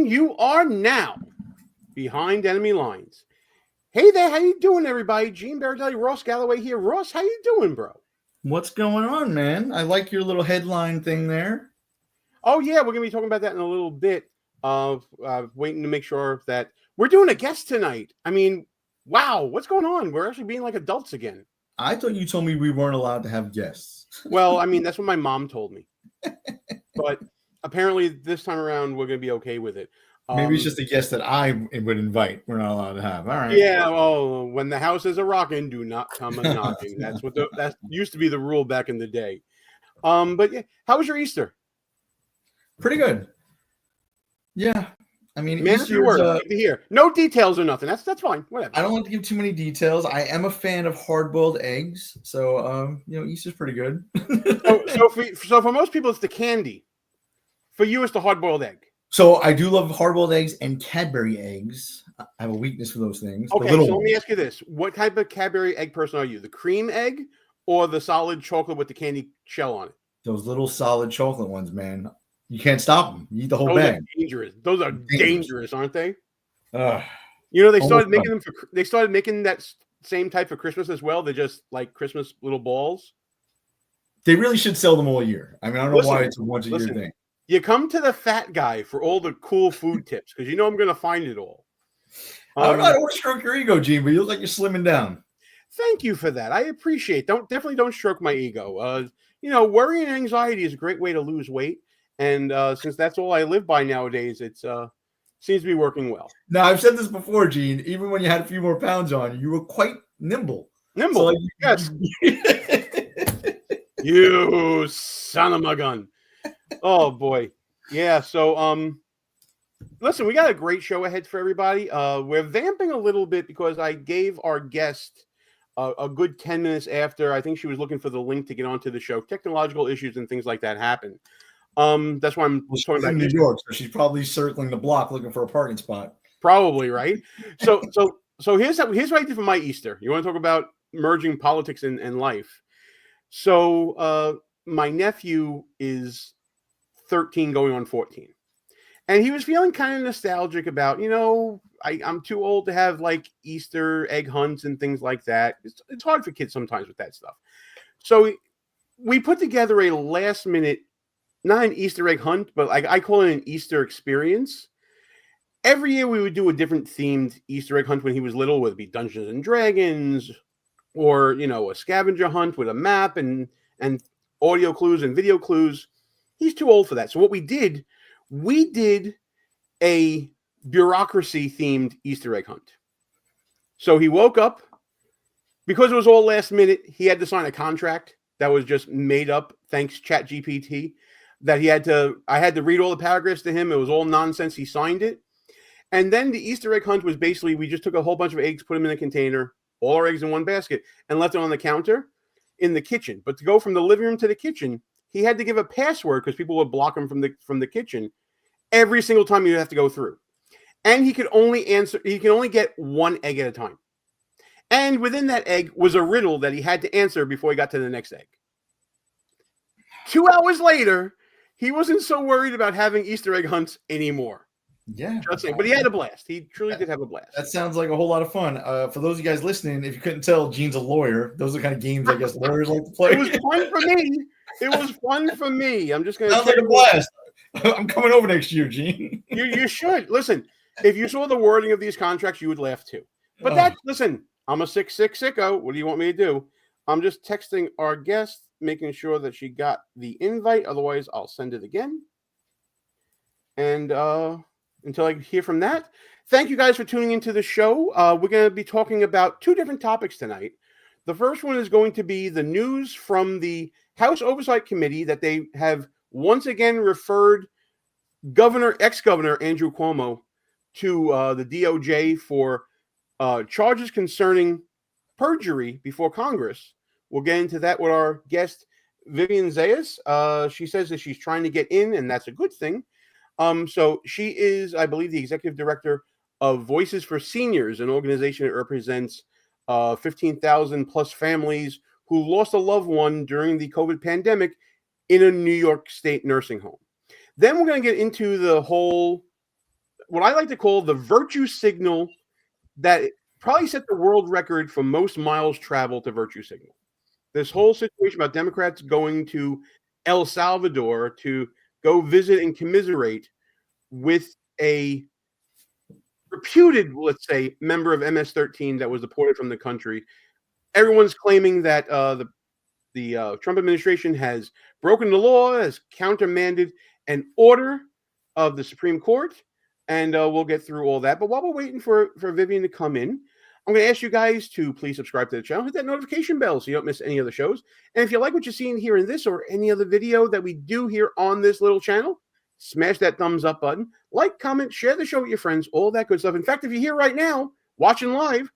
you are now behind enemy lines. Hey there, how you doing, everybody? Gene Berardelli, Ross Galloway here. Ross, how you doing, bro? What's going on, man? I like your little headline thing there. Oh, yeah, we're going to be talking about that in a little bit. Waiting to make sure that we're doing a guest tonight. I mean, wow, what's going on? We're actually being like adults again. I thought you told me we weren't allowed to have guests. Well, I mean, that's what my mom told me. But apparently this time around, we're going to be okay with it. Maybe it's just a guest that I would invite. We're not allowed to have. All right. Yeah. Oh, when the house is a rocking, do not come a knocking. That's what that used to be the rule back in the day. But yeah, how was your Easter? Pretty good. Yeah. I mean, Man, Easter good to hear. No details or nothing. That's fine. Whatever. I don't want to give too many details. I am a fan of hard-boiled eggs, so Easter's pretty good. so for most people, it's the candy. For you, it's the hard-boiled egg. So I do love hard-boiled eggs and Cadbury eggs. I have a weakness for those things. Okay, so let me ask you this. What type of Cadbury egg person are you? The cream egg or the solid chocolate with the candy shell on it? Those little solid chocolate ones, man. You can't stop them. You eat the whole bag. Dangerous. Those are dangerous, aren't they? They started making them they started making that same type for Christmas as well. They're just like Christmas little balls. They really should sell them all year. I mean, I don't know why it's a once a year thing. You come to the fat guy for all the cool food tips because I'm going to find it all. I don't want to stroke your ego, Gene, but you look like you're slimming down. Thank you for that. I appreciate. Definitely don't stroke my ego. Worry and anxiety is a great way to lose weight, and since that's all I live by nowadays, it seems to be working well. Now, I've said this before, Gene. Even when you had a few more pounds on you were quite nimble. Nimble, so, yes. You son of a gun. Oh boy. Yeah, so listen, we got a great show ahead for everybody. We're vamping a little bit because I gave our guest a good 10 minutes after I think she was looking for the link to get onto the show. Technological issues and things like that happen. That's why I'm talking about New York, so she's probably circling the block looking for a parking spot. Probably, right? So here's what I did for my Easter. You want to talk about merging politics and life? So my nephew is 13 going on 14. And he was feeling kind of nostalgic about, I'm too old to have like Easter egg hunts and things like that. It's hard for kids sometimes with that stuff. So we put together a last minute, not an Easter egg hunt, but I call it an Easter experience. Every year we would do a different themed Easter egg hunt when he was little, whether it be Dungeons and Dragons or, a scavenger hunt with a map and audio clues and video clues. He's too old for that. So what we did a bureaucracy-themed Easter egg hunt. So he woke up. Because it was all last minute, he had to sign a contract that was just made up, thanks ChatGPT, that I had to read all the paragraphs to him. It was all nonsense. He signed it. And then the Easter egg hunt was basically, we just took a whole bunch of eggs, put them in a container, all our eggs in one basket, and left it on the counter in the kitchen. But to go from the living room to the kitchen, he had to give a password because people would block him from the kitchen every single time you have to go through. And he could only get one egg at a time. And within that egg was a riddle that he had to answer before he got to the next egg. 2 hours later, he wasn't so worried about having Easter egg hunts anymore. Yeah. But he had a blast. He truly did have a blast. That sounds like a whole lot of fun. For those of you guys listening, if you couldn't tell, Gene's a lawyer. Those are the kind of games I guess lawyers like to play. It was fun for me. It was fun for me. I'm just going to sounds like a blast. I'm coming over next year, Gene. You should. Listen, if you saw the wording of these contracts, you would laugh too. But listen, I'm a 6'6" sicko. What do you want me to do? I'm just texting our guest, making sure that she got the invite. Otherwise, I'll send it again. And until I hear from that, thank you guys for tuning into the show. We're going to be talking about two different topics tonight. The first one is going to be the news from the House Oversight Committee that they have once again referred ex-governor Andrew Cuomo to the DOJ for charges concerning perjury before Congress. We'll get into that with our guest, Vivian Zayas. She says that she's trying to get in, and that's a good thing. So she is, I believe, the executive director of Voices for Seniors, an organization that represents 15,000 plus families who lost a loved one during the COVID pandemic in a New York State nursing home. Then we're going to get into the whole what I like to call the virtue signal that probably set the world record for most miles traveled to virtue signal. This whole situation about Democrats going to El Salvador to go visit and commiserate with a reputed, let's say, member of MS-13 that was deported from the country. Everyone's claiming that the Trump administration has broken the law, has countermanded an order of the Supreme Court, and we'll get through all that. But while we're waiting for Vivian to come in, I'm going to ask you guys to please subscribe to the channel, hit that notification bell so you don't miss any of the shows. And if you like what you're seeing here in this or any other video that we do here on this little channel, smash that thumbs up button, like, comment, share the show with your friends, all that good stuff. In fact, if you're here right now, watching live,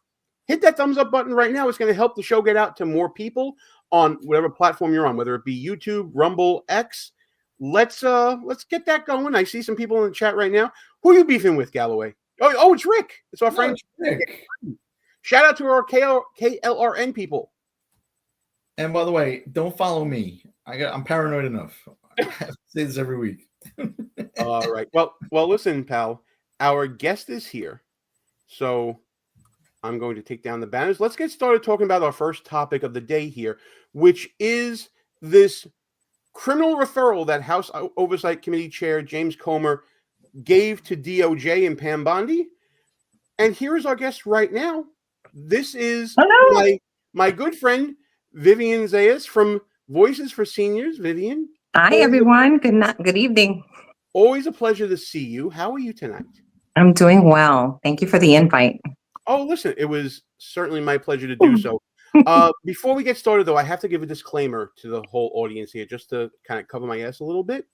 hit that thumbs up button right now. It's going to help the show get out to more people on whatever platform you're on, whether it be YouTube, Rumble, X. Let's get that going. I see some people in the chat right now. Who are you beefing with, Galloway? Oh, it's Rick. It's our friend. Rick. Shout out to our KLRN people. And by the way, don't follow me. I'm paranoid enough. I have to say this every week. All right. Well, listen, pal. Our guest is here, so I'm going to take down the banners. Let's get started talking about our first topic of the day here, which is this criminal referral that House Oversight Committee Chair James Comer gave to DOJ and Pam Bondi. And here's our guest right now. This is my good friend, Vivian Zayas from Voices for Seniors. Vivian. Hi, everyone. Good evening. Always a pleasure to see you. How are you tonight? I'm doing well. Thank you for the invite. Oh, listen, it was certainly my pleasure to do so. Before we get started, though, I have to give a disclaimer to the whole audience here, just to kind of cover my ass a little bit.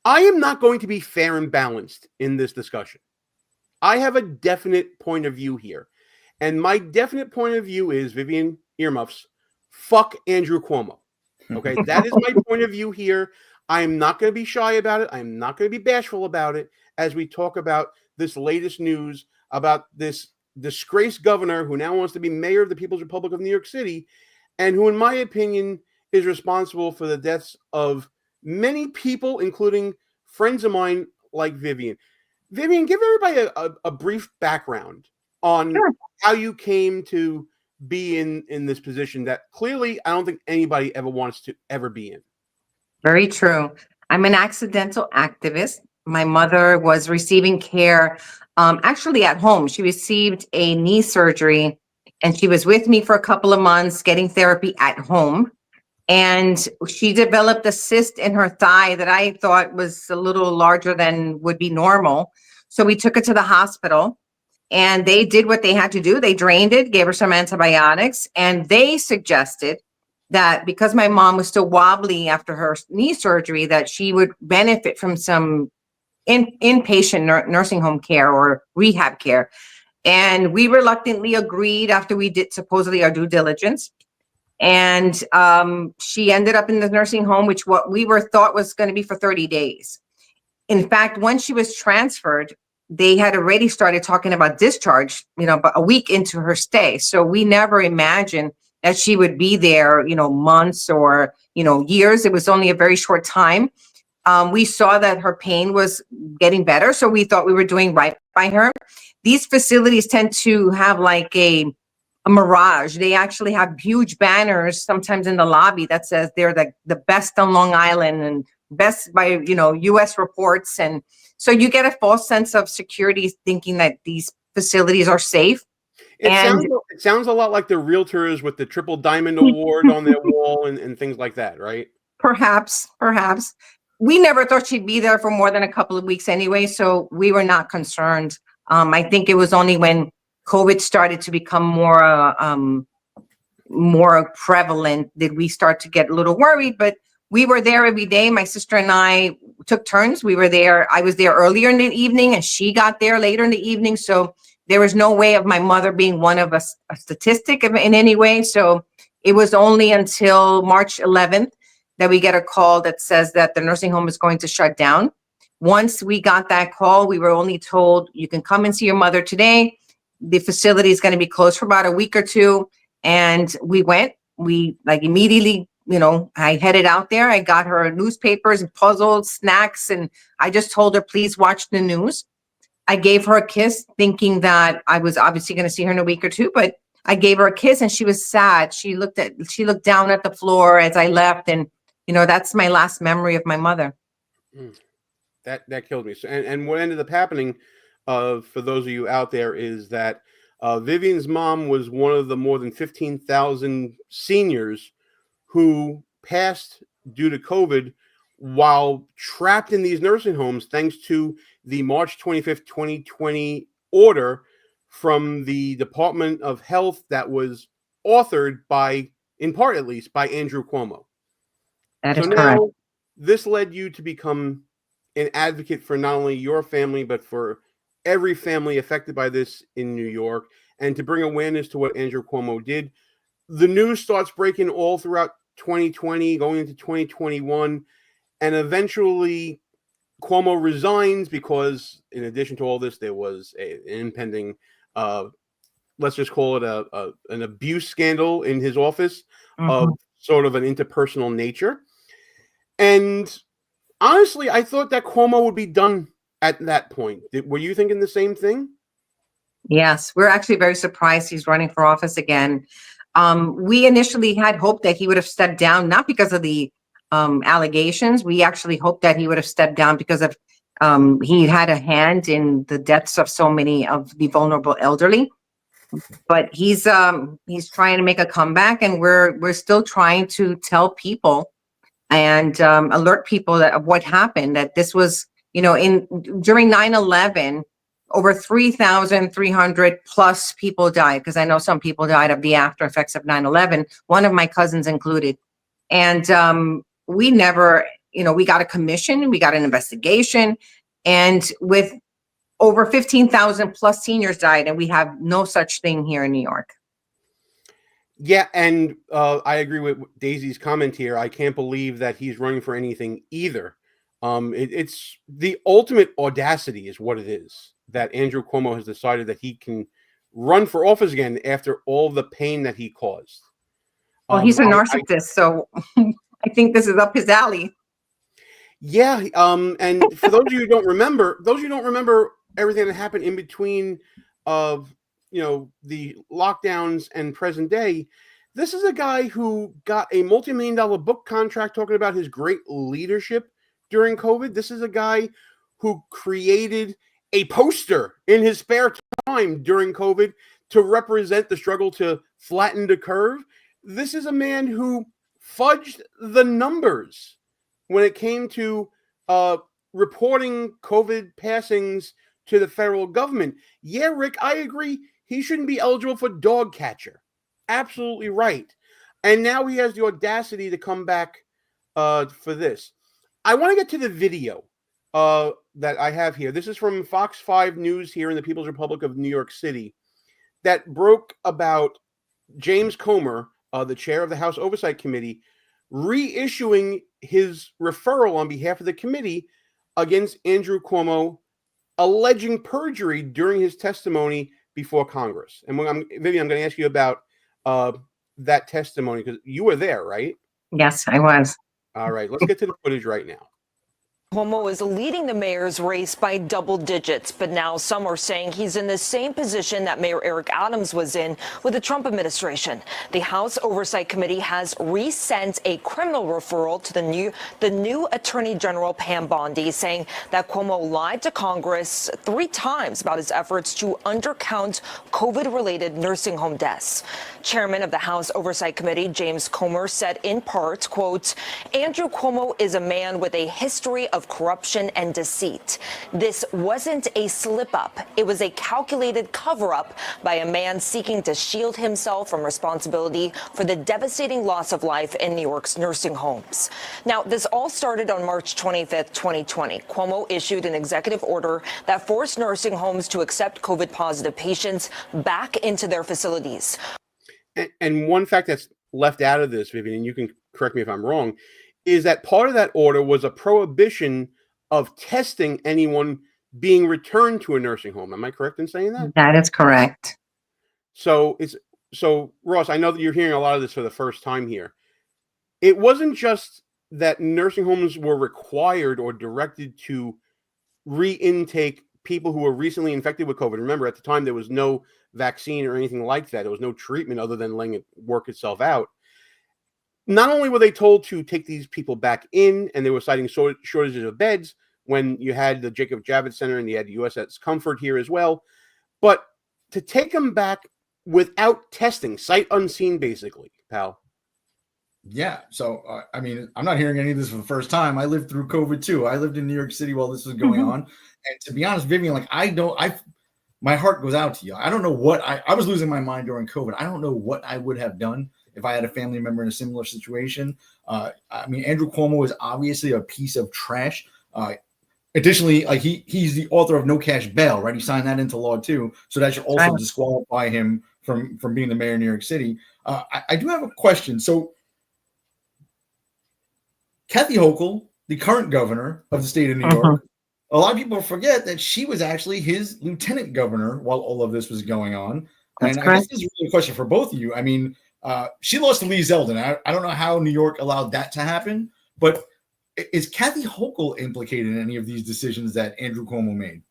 I am not going to be fair and balanced in this discussion. I have a definite point of view here. And my definite point of view is, Vivian, earmuffs, fuck Andrew Cuomo. Okay, that is my point of view here. I am not going to be shy about it. I'm not going to be bashful about it as we talk about this latest news about this disgraced governor who now wants to be mayor of the People's Republic of New York City, and who, in my opinion, is responsible for the deaths of many people, including friends of mine like Vivian. Vivian, give everybody a brief background on how you came to be in this position that clearly I don't think anybody ever wants to ever be in. Very true. I'm an accidental activist. My mother was receiving care actually at home. She received a knee surgery and she was with me for a couple of months getting therapy at home. And she developed a cyst in her thigh that I thought was a little larger than would be normal. So we took her to the hospital and they did what they had to do. They drained it, gave her some antibiotics, and they suggested that because my mom was still wobbly after her knee surgery, that she would benefit from some inpatient nursing home care or rehab care. And we reluctantly agreed after we did supposedly our due diligence. And she ended up in the nursing home, which what we thought was going to be for 30 days. In fact, when she was transferred, they had already started talking about discharge, but a week into her stay. So we never imagined that she would be there, months or, years. It was only a very short time. We saw that her pain was getting better. So we thought we were doing right by her. These facilities tend to have like a mirage. They actually have huge banners sometimes in the lobby that says they're the best on Long Island and best by, US reports. And so you get a false sense of security thinking that these facilities are safe. It sounds a lot like the realtors with the Triple Diamond Award on their wall and things like that, right? Perhaps. We never thought she'd be there for more than a couple of weeks anyway, so we were not concerned. I think it was only when COVID started to become more prevalent did we start to get a little worried, but we were there every day. My sister and I took turns. We were there. I was there earlier in the evening and she got there later in the evening. So there was no way of my mother being one of us, a statistic in any way. So it was only until March 11th that we get a call that says that the nursing home is going to shut down. Once we got that call, we were only told, you can come and see your mother today. The facility is going to be closed for about a week or two. And we went, immediately, I headed out there. I got her newspapers and puzzles, snacks, and I just told her, please watch the news. I gave her a kiss thinking that I was obviously going to see her in a week or two, but I gave her a kiss and she was sad. She looked down at the floor as I left. And, that's my last memory of my mother. That killed me. So, and what ended up happening, for those of you out there, is that Vivian's mom was one of the more than 15,000 seniors who passed due to COVID while trapped in these nursing homes, thanks to the March 25th, 2020 order from the Department of Health that was authored by, in part at least, by Andrew Cuomo. That is So correct. now this led you to become an advocate for not only your family, but for every family affected by this in New York, and to bring awareness to what Andrew Cuomo did. The news starts breaking all throughout 2020, going into 2021, and eventually Cuomo resigns because, in addition to all this, there was an impending, let's just call it an abuse scandal in his office of sort of an interpersonal nature. And honestly, I thought that Cuomo would be done at that point. Were you thinking the same thing? Yes, we're actually very surprised he's running for office again. We initially had hoped that he would have stepped down, not because of the allegations. We actually hoped that he would have stepped down because of he had a hand in the deaths of so many of the vulnerable elderly. But he's trying to make a comeback, and we're still trying to tell people and alert people of what happened. That this was, during 9/11. Over 3,300 plus people died, because I know some people died of the after effects of 9/11, one of my cousins included. And we never, we got a commission, we got an investigation, and with over 15,000 plus seniors died, and we have no such thing here in New York. Yeah, and I agree with Daisy's comment here. I can't believe that he's running for anything either. It's the ultimate audacity is what it is, that Andrew Cuomo has decided that he can run for office again after all the pain that he caused. Well, he's a narcissist, so I think this is up his alley. Yeah, and for those of you who don't remember, everything that happened in between of the lockdowns and present day, this is a guy who got a multi-million-dollar book contract talking about his great leadership during COVID. This is a guy who created a poster in his spare time during COVID to represent the struggle to flatten the curve. This is a man who fudged the numbers when it came to reporting COVID passings to the federal government. Yeah, Rick, I agree. He shouldn't be eligible for dog catcher. Absolutely right. And now he has the audacity to come back for this. I want to get to the video that I have here. This is from Fox 5 News here in the People's Republic of New York City, that broke about James Comer, the chair of the House Oversight Committee, reissuing his referral on behalf of the committee against Andrew Cuomo, alleging perjury during his testimony before Congress. And Vivian, I'm going to ask you about that testimony, because you were there, right? Yes, I was. All right, let's get to the footage right now. Cuomo is leading the mayor's race by double digits, but now some are saying he's in the same position that Mayor Eric Adams was in with the Trump administration. The House Oversight Committee has resent a criminal referral to the new Attorney General Pam Bondi, saying that Cuomo lied to Congress 3 times about his efforts to undercount COVID-related nursing home deaths. Chairman of the House Oversight Committee, James Comer, said in part, quote, "Andrew Cuomo is a man with a history of corruption and deceit. This wasn't a slip-up. It was a calculated cover-up by a man seeking to shield himself from responsibility for the devastating loss of life in New York's nursing homes." Now, this all started on March 25th, 2020. Cuomo issued an executive order that forced nursing homes to accept COVID-positive patients back into their facilities. And one fact that's left out of this, Vivian, and you can correct me if I'm wrong, is that part of that order was a prohibition of testing anyone being returned to a nursing home. Am I correct in saying that? That is correct. So Ross, I know that you're hearing a lot of this for the first time here. It wasn't just that nursing homes were required or directed to re-intake people who were recently infected with COVID. Remember, at the time, there was no vaccine or anything like that. There was no treatment other than letting it work itself out. Not only were they told to take these people back in, and they were citing shortages of beds when you had the Jacob Javits Center and you had USS Comfort here as well, but to take them back without testing, sight unseen, basically, pal. Yeah. So, I mean, I'm not hearing any of this for the first time. I lived through COVID too. I lived in New York City while this was going on. And to be honest, Vivian, like, my heart goes out to you. I don't know what I was losing my mind during COVID. I don't know what I would have done if I had a family member in a similar situation. I mean, Andrew Cuomo is obviously a piece of trash. Additionally, like he's the author of No Cash Bail, right? He signed that into law too. So that should also disqualify him from being the mayor of New York City. I do have a question. So Kathy Hochul, the current governor of the state of New York, a lot of people forget that she was actually his lieutenant governor while all of this was going on. That's and correct. I guess this is really a question for both of you. I mean, she lost to Lee Zeldin. I don't know how New York allowed that to happen, but is Kathy Hochul implicated in any of these decisions that Andrew Cuomo made?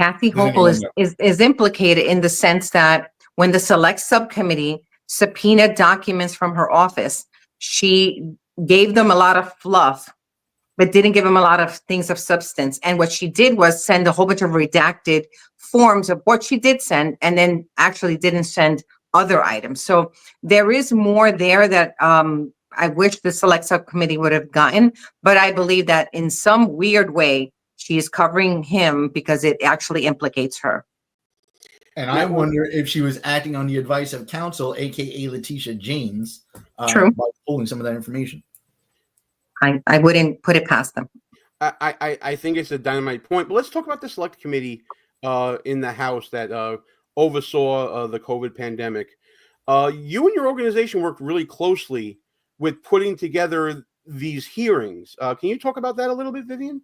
Kathy Hochul is implicated in the sense that when the select subcommittee subpoenaed documents from her office, she gave them a lot of fluff, but didn't give them a lot of things of substance. And what she did was send a whole bunch of redacted forms of what she did send, and then actually didn't send other items. So there is more there that I wish the select subcommittee would have gotten, but I believe that in some weird way, she is covering him because it actually implicates her. And I wonder if she was acting on the advice of counsel, aka Letitia James, True. by pulling some of that information. I wouldn't put it past them. I think it's a dynamite point. But let's talk about the select committee in the House that oversaw the COVID pandemic. You and your organization worked really closely with putting together these hearings. Can you talk about that a little bit, Vivian?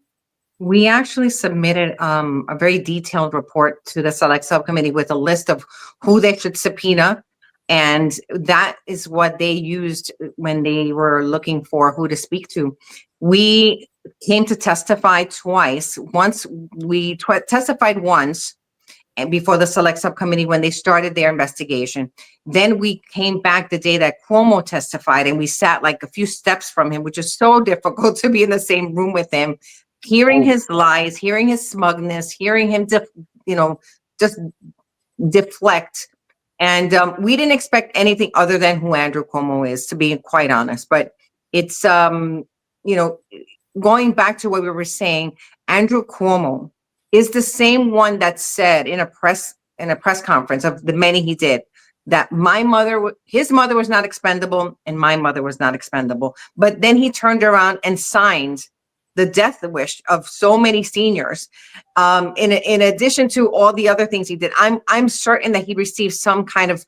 We actually submitted a very detailed report to the select subcommittee with a list of who they should subpoena. And that is what they used when they were looking for who to speak to. We came to testify twice. Once we testified once and before the select subcommittee when they started their investigation. Then we came back the day that Cuomo testified, and we sat like a few steps from him, which is so difficult to be in the same room with him, hearing his lies, hearing his smugness, hearing him, just deflect. And we didn't expect anything other than who Andrew Cuomo is, to be quite honest. But it's, going back to what we were saying, Andrew Cuomo is the same one that said in a press conference of the many he did that his mother was not expendable and my mother was not expendable. But then he turned around and signed the death wish of so many seniors. In addition to all the other things he did, I'm certain that he received some kind of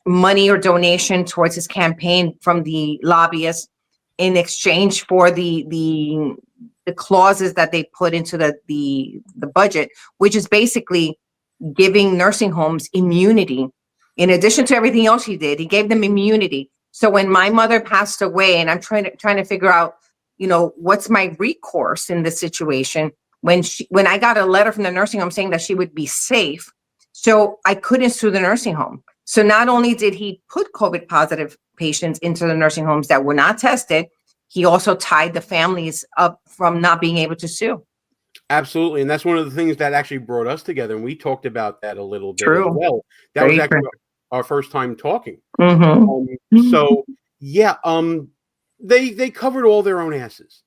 money or donation towards his campaign from the lobbyists in exchange for the clauses that they put into the budget, which is basically giving nursing homes immunity. In addition to everything else he did, he gave them immunity. So when my mother passed away, and I'm trying to figure out, what's my recourse in this situation, when I got a letter from the nursing home saying that she would be safe, so I couldn't sue the nursing home. So not only did he put COVID positive patients into the nursing homes that were not tested, he also tied the families up from not being able to sue. Absolutely. And that's one of the things that actually brought us together. And we talked about that a little bit True. as well. That Very was actually true. our first time talking. Mm-hmm. So yeah, they covered all their own asses.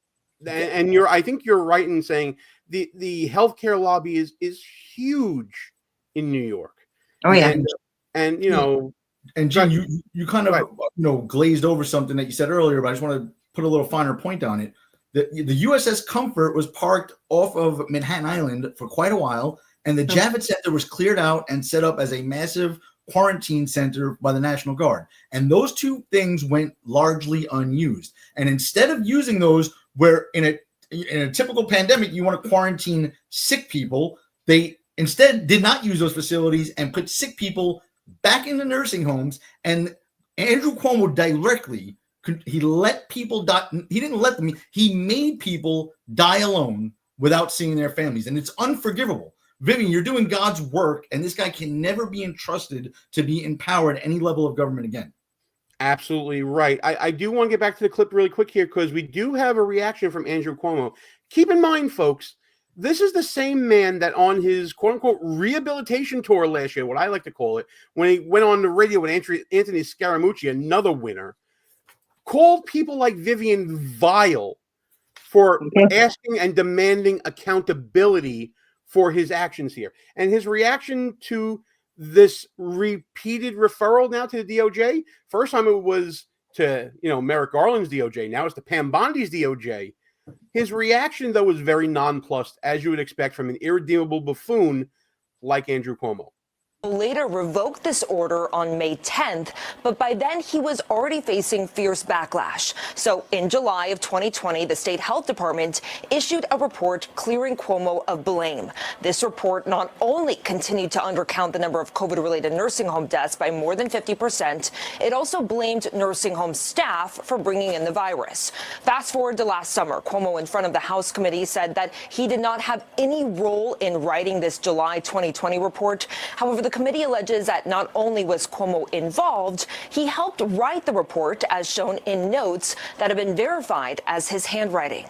And I think you're right in saying the healthcare lobby is huge in New York. Oh yeah. And Gene, you kind of glazed over something that you said earlier, but I just want to put a little finer point on it. The USS Comfort was parked off of Manhattan Island for quite a while, and the Javits Center was cleared out and set up as a massive quarantine center by the National Guard. And those two things went largely unused. And instead of using those, where in a typical pandemic you want to quarantine sick people, they instead did not use those facilities and put sick people back in the nursing homes. And Andrew Cuomo directly, he let people die. He didn't let them. He made people die alone without seeing their families. And it's unforgivable. Vivian, you're doing God's work, and this guy can never be entrusted to be in power at any level of government again. Absolutely right. I do want to get back to the clip really quick here because we do have a reaction from Andrew Cuomo. Keep in mind, folks, this is the same man that on his quote-unquote rehabilitation tour last year, what I like to call it, when he went on the radio with Anthony Scaramucci, another winner, called people like Vivian vile for asking and demanding accountability for his actions here. And his reaction to this repeated referral now to the DOJ, first time it was to, Merrick Garland's DOJ. Now it's to Pam Bondi's DOJ. His reaction, though, was very nonplussed, as you would expect from an irredeemable buffoon like Andrew Cuomo. Later revoked this order on May 10th, but by then he was already facing fierce backlash. So in July of 2020, the state health department issued a report clearing Cuomo of blame. This report not only continued to undercount the number of COVID-related nursing home deaths by more than 50%, it also blamed nursing home staff for bringing in the virus. Fast forward to last summer, Cuomo in front of the House committee said that he did not have any role in writing this July 2020 report. However, the committee alleges that not only was Cuomo involved, he helped write the report as shown in notes that have been verified as his handwriting.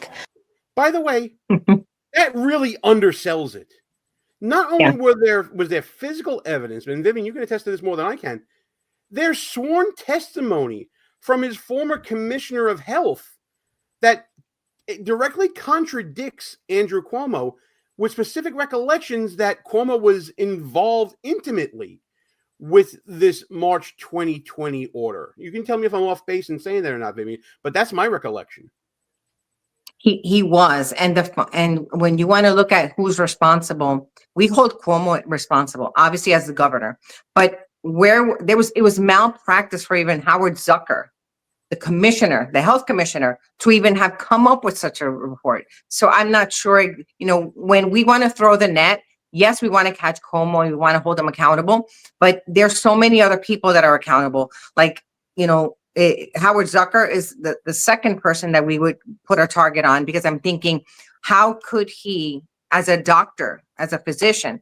By the way, that really undersells it. Not only was there physical evidence, and Vivian, you can attest to this more than I can, there's sworn testimony from his former commissioner of health that directly contradicts Andrew Cuomo, with specific recollections that Cuomo was involved intimately with this March 2020 order. You can tell me if I'm off base in saying that or not, Vivian, but that's my recollection. He was, and when you want to look at who's responsible, we hold Cuomo responsible, obviously as the governor, but it was malpractice for even Howard Zucker, the commissioner, the health commissioner, to even have come up with such a report. So I'm not sure, when we want to throw the net, yes, we want to catch Cuomo, we want to hold him accountable, but there's so many other people that are accountable. Like, Howard Zucker is the second person that we would put our target on, because I'm thinking, how could he, as a doctor, as a physician,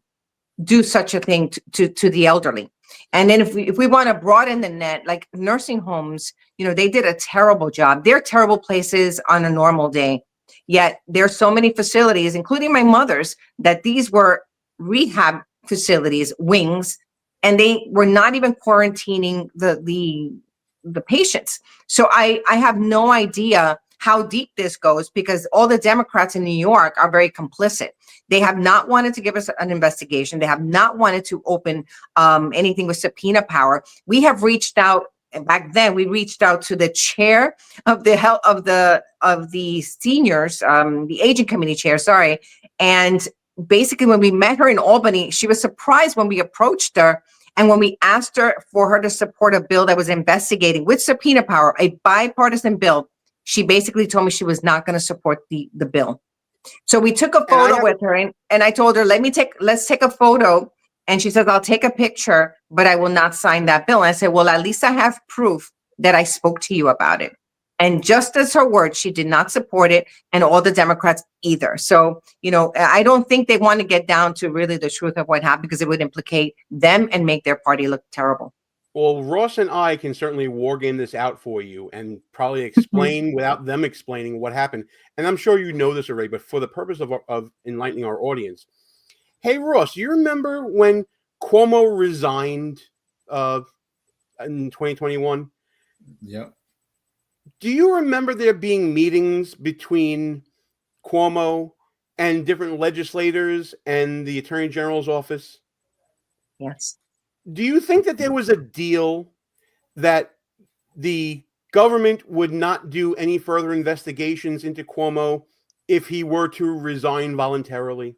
do such a thing to the elderly? And then if we want to broaden the net, like nursing homes, they did a terrible job. They're terrible places on a normal day. Yet there's so many facilities, including my mother's, that these were rehab facilities, wings, and they were not even quarantining the patients. So I have no idea how deep this goes, because all the Democrats in New York are very complicit. They have not wanted to give us an investigation. They have not wanted to open anything with subpoena power. We have reached out, and back then we reached out to the chair of the health of the seniors, the aging committee chair, sorry. And basically when we met her in Albany, she was surprised when we approached her. And when we asked her for her to support a bill that was investigating with subpoena power, a bipartisan bill, she basically told me she was not going to support the bill. So we took a photo with her, and I told her, let's take a photo. And she says, I'll take a picture, but I will not sign that bill. And I said, well, at least I have proof that I spoke to you about it. And just as her word, she did not support it, and all the Democrats either. So, I don't think they want to get down to really the truth of what happened, because it would implicate them and make their party look terrible. Well, Ross and I can certainly war game this out for you and probably explain without them explaining what happened. And I'm sure you know this already, but for the purpose of enlightening our audience. Hey, Ross, you remember when Cuomo resigned in 2021? Yeah. Do you remember there being meetings between Cuomo and different legislators and the Attorney General's office? Yes. Do you think that there was a deal that the government would not do any further investigations into Cuomo if he were to resign voluntarily?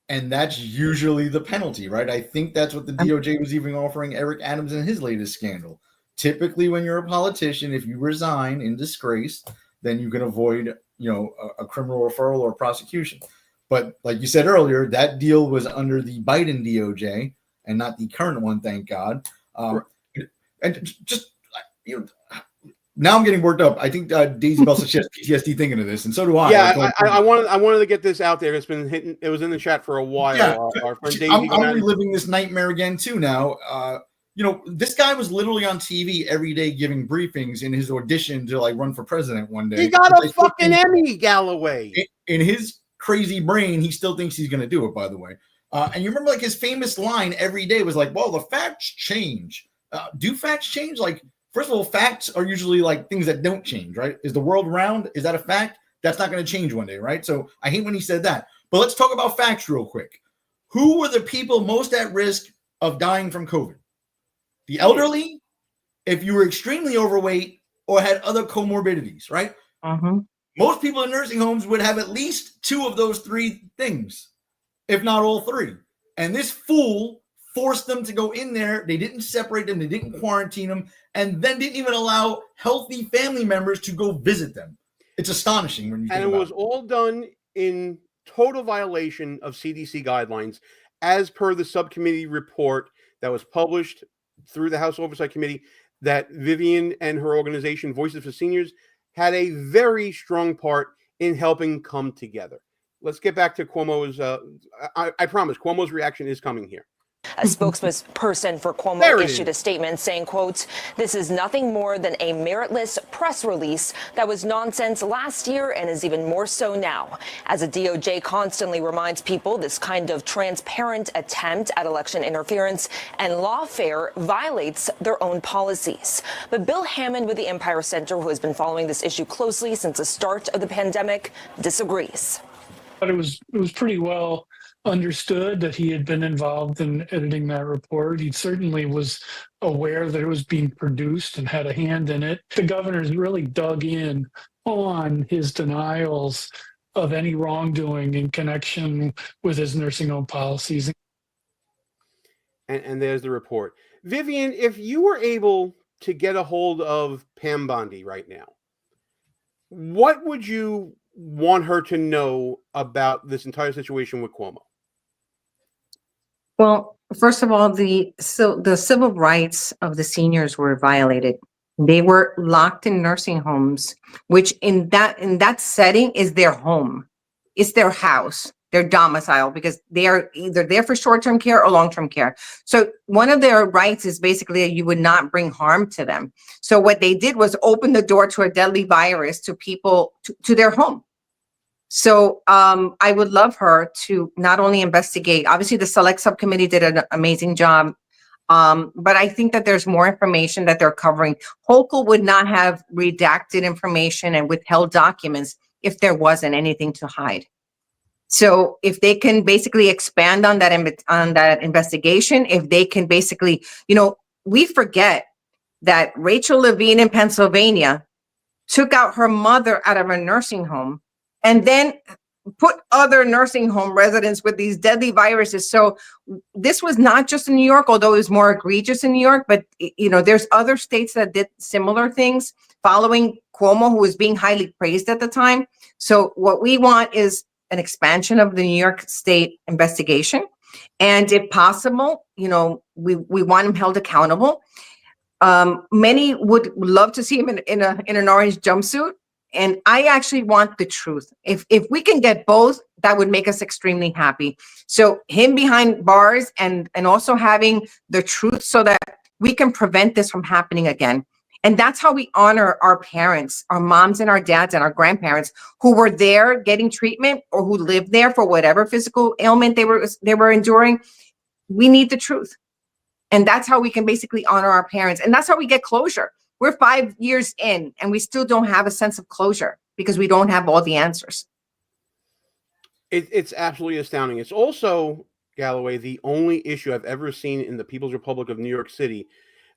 And that's usually the penalty, right? I think that's what the DOJ was even offering Eric Adams in his latest scandal. Typically, when you're a politician, if you resign in disgrace, then you can avoid, a criminal referral or prosecution. But like you said earlier, that deal was under the Biden DOJ and not the current one, thank God. And just, now I'm getting worked up. I think Daisy Bell says she has PTSD thinking of this, and so do I. Yeah, Like, I wanted to get this out there. It's been hitting. It was in the chat for a while. Yeah, Our friend Daisy. I'm reliving this nightmare again too now. This guy was literally on TV every day giving briefings in his audition to like run for president one day. He got a fucking Emmy, Galloway. In his crazy brain, he still thinks he's going to do it, by the way. And you remember like his famous line every day was like, well, the facts change. Do facts change? Like, first of all, facts are usually like things that don't change, right? Is the world round? Is that a fact? That's not going to change one day, right? So I hate when he said that. But let's talk about facts real quick. Who were the people most at risk of dying from COVID? The elderly, if you were extremely overweight or had other comorbidities, right? Most people in nursing homes would have at least 2 of those 3 things, if not all 3. And this fool forced them to go in there. They didn't separate them. They didn't quarantine them, and then didn't even allow healthy family members to go visit them. It's astonishing when you think about it. And it was all done in total violation of CDC guidelines, as per the subcommittee report that was published through the House Oversight Committee, that Vivian and her organization, Voices for Seniors, had a very strong part in helping come together. Let's get back to Cuomo's. I promise Cuomo's reaction is coming here. A spokesperson for Cuomo issued a statement saying, quote, "This is nothing more than a meritless press release that was nonsense last year and is even more so now. As a DOJ constantly reminds people, this kind of transparent attempt at election interference and lawfare violates their own policies." But Bill Hammond with the Empire Center, who has been following this issue closely since the start of the pandemic, disagrees. But it was pretty well understood that he had been involved in editing that report. He certainly was aware that it was being produced and had a hand in it. The governor's really dug in on his denials of any wrongdoing in connection with his nursing home policies. And there's the report. Vivian, if you were able to get a hold of Pam Bondi right now, what would you want her to know about this entire situation with Cuomo? Well, first of all, the civil rights of the seniors were violated. They were locked in nursing homes, which in that setting is their home. It's their house, their domicile, because they are either there for short-term care or long-term care. So one of their rights is basically that you would not bring harm to them. So what they did was open the door to a deadly virus to people, to their home. So I would love her to not only investigate, obviously the select subcommittee did an amazing job, but I think that there's more information that they're covering. Hochul would not have redacted information and withheld documents if there wasn't anything to hide. So if they can basically expand on that investigation, if they can basically, we forget that Rachel Levine in Pennsylvania took out her mother out of a nursing home and then put other nursing home residents with these deadly viruses. So this was not just in New York, although it was more egregious in New York, but there's other states that did similar things following Cuomo, who was being highly praised at the time. So what we want is an expansion of the New York State investigation. And if possible, we want him held accountable. Many would love to see him in an orange jumpsuit. And I actually want the truth. If we can get both, that would make us extremely happy. So him behind bars and also having the truth so that we can prevent this from happening again. And that's how we honor our parents, our moms and our dads and our grandparents who were there getting treatment or who lived there for whatever physical ailment they were enduring. We need the truth. And that's how we can basically honor our parents. And that's how we get closure. We're 5 years in and we still don't have a sense of closure because we don't have all the answers. It's absolutely astounding. It's also, Galloway, the only issue I've ever seen in the People's Republic of New York City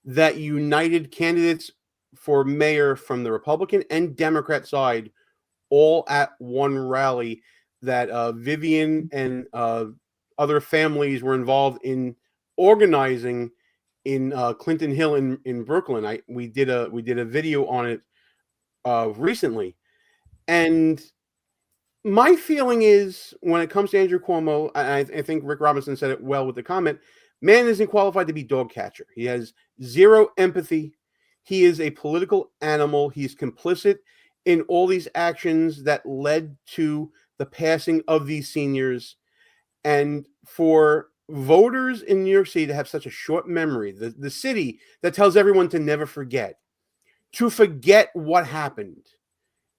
that united candidates for mayor from the Republican and Democrat side all at one rally that Vivian and other families were involved in organizing in Clinton Hill in Brooklyn. We did a video on it recently, and my feeling is when it comes to Andrew Cuomo, I think Rick Robinson said it well with the comment: man isn't qualified to be dog catcher. He has zero empathy. He is a political animal. He's complicit in all these actions that led to the passing of these seniors. And for voters in New York City to have such a short memory, the city that tells everyone to never forget, to forget what happened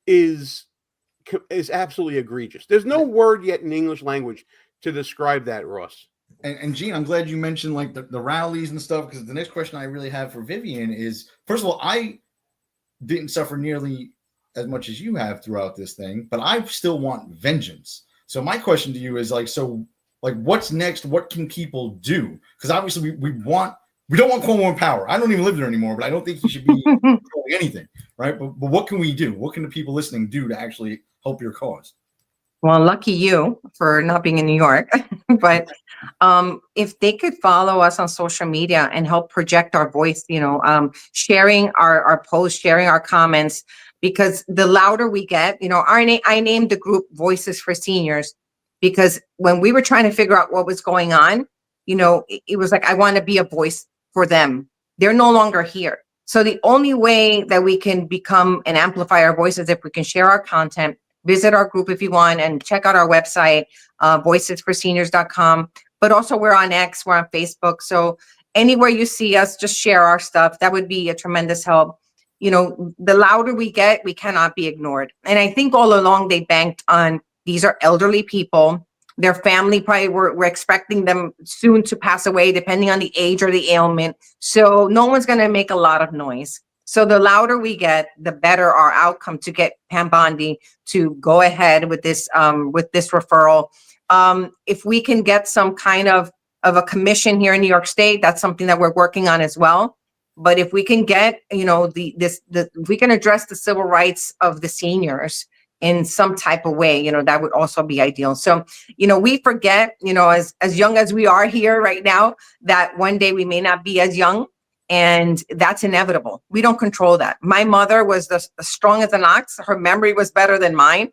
is absolutely egregious. There's no word yet in the English language to describe that, Ross. And Gene, I'm glad you mentioned like the rallies and stuff, because the next question I really have for Vivian is, first of all, I didn't suffer nearly as much as you have throughout this thing, but I still want vengeance. So my question to you is like, what's next? What can people do? Because obviously we don't want Cuomo in power. I don't even live there anymore, but I don't think he should be doing anything, right? But what can we do? What can the people listening do to actually help your cause? Well, lucky you for not being in New York. But if they could follow us on social media and help project our voice, sharing our posts, sharing our comments, because the louder we get, I named the group Voices for Seniors, because when we were trying to figure out what was going on, it was like, I want to be a voice for them. They're no longer here. So the only way that we can become and amplify our voices is if we can share our content. Visit our group if you want, and check out our website, voicesforseniors.com. But also we're on X, we're on Facebook. So anywhere you see us, just share our stuff. That would be a tremendous help. The louder we get, we cannot be ignored. And I think all along they banked on, these are elderly people. Their family probably we're expecting them soon to pass away, depending on the age or the ailment. So no one's going to make a lot of noise. So the louder we get, the better our outcome to get Pam Bondi to go ahead with this referral. If we can get some kind of a commission here in New York State, that's something that we're working on as well. But if we can get, if we can address the civil rights of the seniors in some type of way, that would also be ideal. So, we forget, as young as we are here right now, that one day we may not be as young. And that's inevitable. We don't control that. My mother was the strong as an ox. Her memory was better than mine.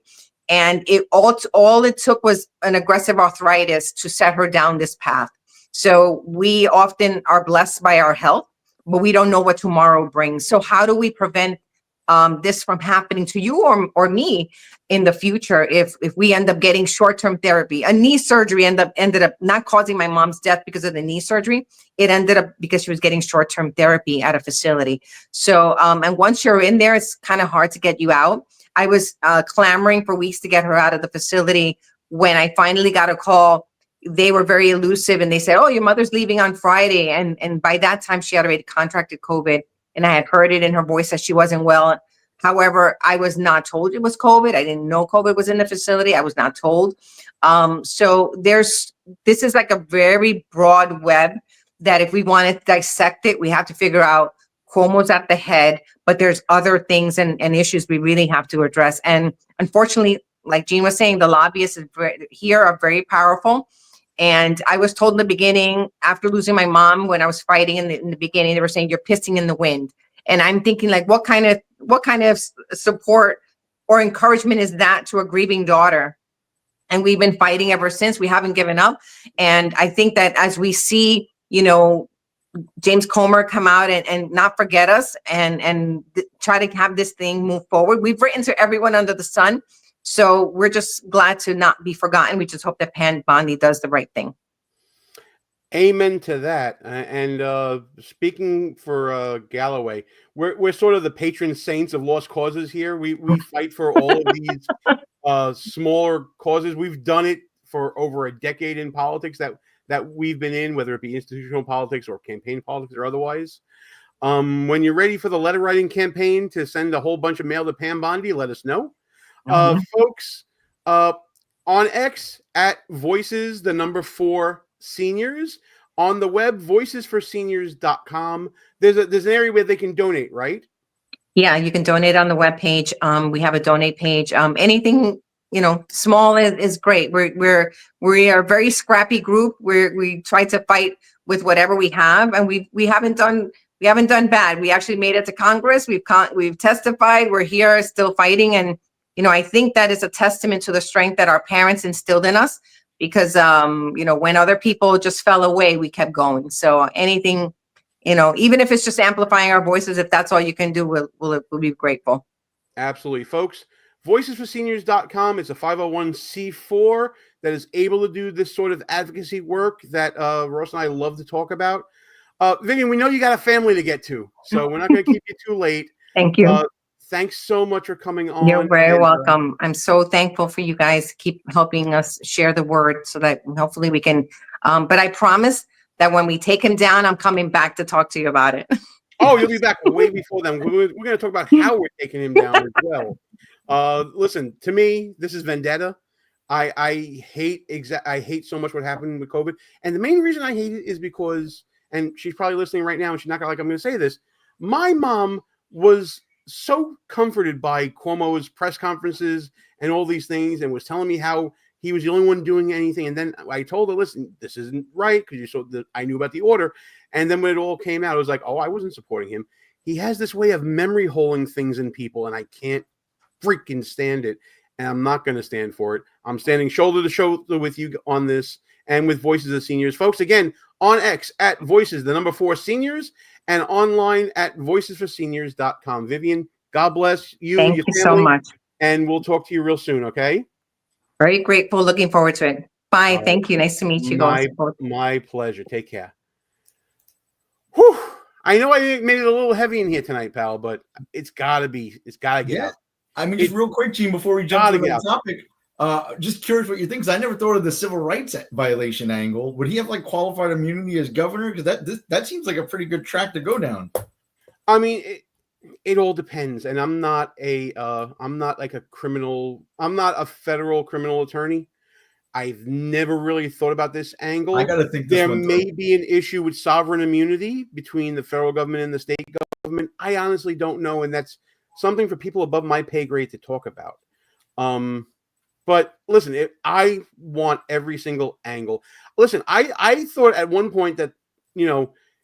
And all it took was an aggressive arthritis to set her down this path. So we often are blessed by our health, but we don't know what tomorrow brings. So how do we prevent this from happening to you or me in the future if we end up getting short-term therapy? A knee surgery ended up not causing my mom's death because of the knee surgery. It ended up because she was getting short-term therapy at a facility. So and once you're in there, it's kind of hard to get you out. I was clamoring for weeks to get her out of the facility. When I finally got a call, they were very elusive, and they said, "Oh, your mother's leaving on Friday." And by that time she had already contracted COVID. And I had heard it in her voice that she wasn't well. However, I was not told it was COVID. I didn't know COVID was in the facility. I was not told. So this is like a very broad web that if we want to dissect it, we have to figure out Cuomo's at the head, but there's other things and issues we really have to address. And unfortunately, like Gene was saying, the lobbyists here are very powerful. And I was told in the beginning, after losing my mom, when I was fighting in the beginning, they were saying, "You're pissing in the wind." And I'm thinking, like, what kind of support or encouragement is that to a grieving daughter? And we've been fighting ever since. We haven't given up. And I think that as we see, James Comer come out and not forget us and try to have this thing move forward. We've written to everyone under the sun. So we're just glad to not be forgotten. We just hope that Pam Bondi does the right thing. Amen to that. And speaking for Galloway, we're sort of the patron saints of lost causes here. We fight for all of these smaller causes. We've done it for over a decade in politics that we've been in, whether it be institutional politics or campaign politics or otherwise. When you're ready for the letter writing campaign to send a whole bunch of mail to Pam Bondi, let us know. Folks, on X at Voices, 4 Seniors, on the web, voicesforseniors.com. There's an area where they can donate, right? Yeah, you can donate on the webpage. We have a donate page. Anything, small is great. We are a very scrappy group. We try to fight with whatever we have, and we haven't done bad. We actually made it to Congress. We've testified. We're here still fighting, and I think that is a testament to the strength that our parents instilled in us, because, when other people just fell away, we kept going. So anything even if it's just amplifying our voices, if that's all you can do, we'll be grateful. Absolutely, folks. Voicesforseniors.com is a 501c4 that is able to do this sort of advocacy work that Ross and I love to talk about. Vivian, we know you got a family to get to, so we're not going to keep you too late. Thank you. Thanks so much for coming on. You're very welcome. I'm so thankful for you guys. Keep helping us share the word so that hopefully we can. But I promise that when we take him down, I'm coming back to talk to you about it. Oh, you'll be back way before then. We're going to talk about how we're taking him down as well. Listen, to me, this is vendetta. I hate so much what happened with COVID. And the main reason I hate it is because, and she's probably listening right now and she's not going to like I'm going to say this. My mom was so comforted by Cuomo's press conferences and all these things and was telling me how he was the only one doing anything. And then I told her, listen, this isn't right because you saw that I knew about the order. And then when it all came out, I was like, oh, I wasn't supporting him. He has this way of memory holing things in people, and I can't freaking stand it. And I'm not going to stand for it. I'm standing shoulder to shoulder with you on this and with Voices of Seniors. Folks, again, on X at Voices, the number 4 Seniors, and online at voicesforseniors.com. Vivian, God bless you. Thank your you family, so much. And we'll talk to you real soon, okay? Very grateful. Looking forward to it. Bye. All Thank right. you. Nice to meet you. My pleasure. Take care. Whew. I know I made it a little heavy in here tonight, pal, but it's got to get out. I mean, just real quick, Gene, before we jump to the topic, just curious what you think, because I never thought of the civil rights violation angle. Would he have like qualified immunity as governor? Because that seems like a pretty good track to go down. I mean, it all depends, and I'm not like a criminal. I'm not a federal criminal attorney. I've never really thought about this angle. I got to think there may be an issue with sovereign immunity between the federal government and the state government. I honestly don't know, and that's something for people above my pay grade to talk about. But listen, I want every single angle. Listen, I thought at one point that,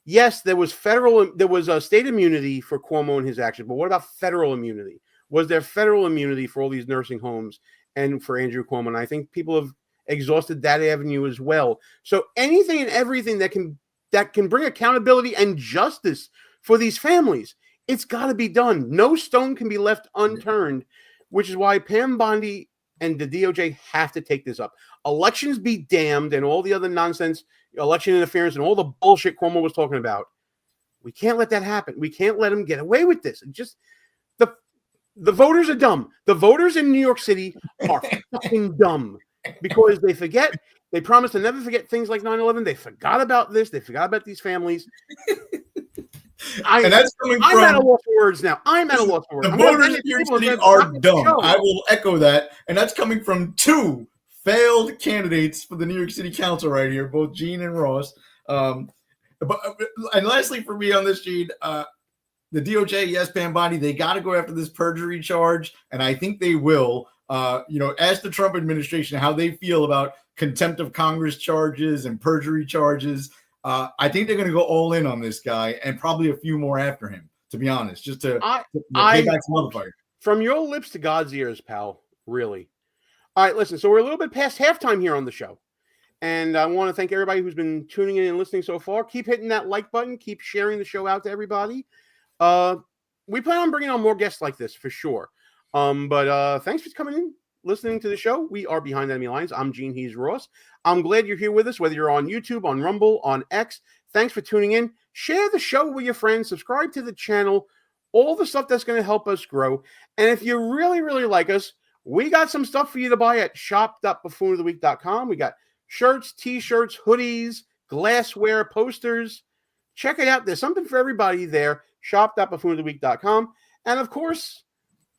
yes, there was a state immunity for Cuomo and his actions, but what about federal immunity? Was there federal immunity for all these nursing homes and for Andrew Cuomo? And I think people have exhausted that avenue as well. So anything and everything that can bring accountability and justice for these families, it's got to be done. No stone can be left unturned, which is why Pam Bondi and the DOJ have to take this up. Elections be damned and all the other nonsense, election interference and all the bullshit Cuomo was talking about. We can't let that happen. We can't let him get away with this. Just the voters are dumb. The voters in New York City are fucking dumb because they forget. They promised to never forget things like 9/11. They forgot about this. They forgot about these families. And that's coming I'm at a loss for words now. I'm at a loss for words. The voters in New York City are dumb. I will echo that. And that's coming from 2 failed candidates for the New York City Council right here, both Gene and Ross. And lastly for me on this, Gene, the DOJ, yes, Pam Bondi, they got to go after this perjury charge. And I think they will. Ask the Trump administration how they feel about contempt of Congress charges and perjury charges. I think they're going to go all in on this guy and probably a few more after him, to be honest, just to pay back some other fire. From your lips to God's ears, pal, really. All right, listen, so we're a little bit past halftime here on the show. And I want to thank everybody who's been tuning in and listening so far. Keep hitting that like button. Keep sharing the show out to everybody. We plan on bringing on more guests like this for sure. But thanks for coming in, listening to the show. We are Behind Enemy Lines. I'm Gene. He's Ross. I'm glad you're here with us, whether you're on YouTube, on Rumble, on X. Thanks for tuning in. Share the show with your friends. Subscribe to the channel. All the stuff that's going to help us grow. And if you really, really like us, we got some stuff for you to buy at shop.buffoonoftheweek.com. We got shirts, t-shirts, hoodies, glassware, posters. Check it out. There's something for everybody there. Shop.buffoonoftheweek.com. And of course,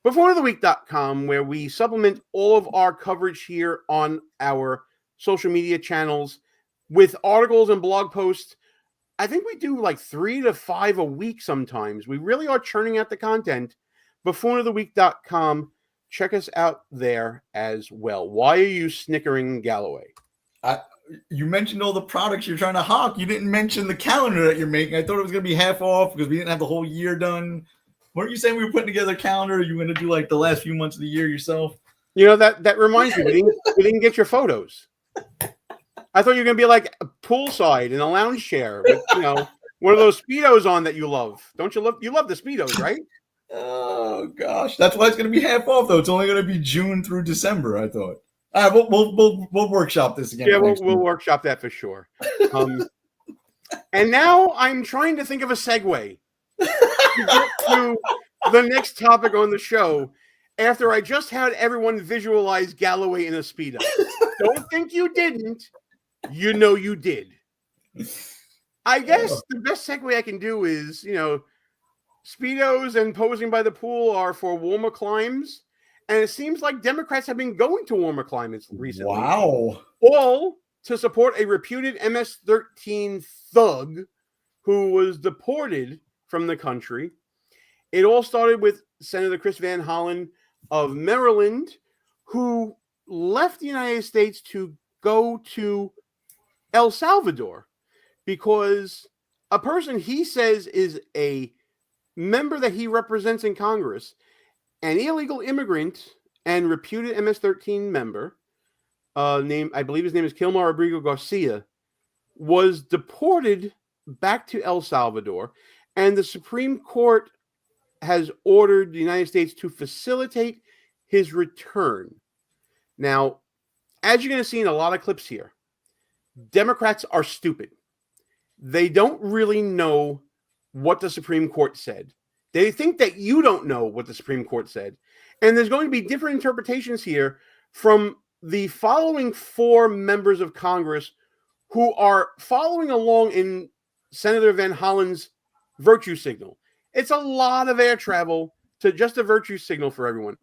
buffoonoftheweek.com, where we supplement all of our coverage here on our social media channels with articles and blog posts. I think we do like 3 to 5 a week sometimes. We really are churning out the content. Buffoonoftheweek.com. Check us out there as well. Why are you snickering, Galloway? You mentioned all the products you're trying to hawk. You didn't mention the calendar that you're making. I thought it was going to be half off because we didn't have the whole year done. Weren't you saying we were putting together a calendar? You were going to do like the last few months of the year yourself? That reminds me. We didn't get your photos. I thought you were going to be like poolside in a lounge chair with, one of those Speedos on that you love. Don't you love? You love the Speedos, right? Oh gosh, that's why it's going to be half off though. It's only going to be June through December. I thought. All right, we'll workshop this again. Yeah, we'll workshop that for sure. And now I'm trying to think of a segue to get to the next topic on the show. After I just had everyone visualize Galloway in a Speedo. Don't think you didn't. You know you did. I guess the best segue I can do is, Speedos and posing by the pool are for warmer climes. And it seems like Democrats have been going to warmer climates recently. Wow. All to support a reputed MS-13 thug who was deported from the country. It all started with Senator Chris Van Hollen of Maryland, who left the United States to go to El Salvador because a person he says is a member that he represents in Congress, an illegal immigrant and reputed MS-13 member, I believe his name is Kilmar Abrigo Garcia, was deported back to El Salvador, and the Supreme Court has ordered the United States to facilitate his return. Now, as you're going to see in a lot of clips here, Democrats are stupid. They don't really know what the Supreme Court said. They think that you don't know what the Supreme Court said. And there's going to be different interpretations here from the following 4 members of Congress who are following along in Senator Van Hollen's virtue signal. It's a lot of air travel to just a virtue signal for everyone.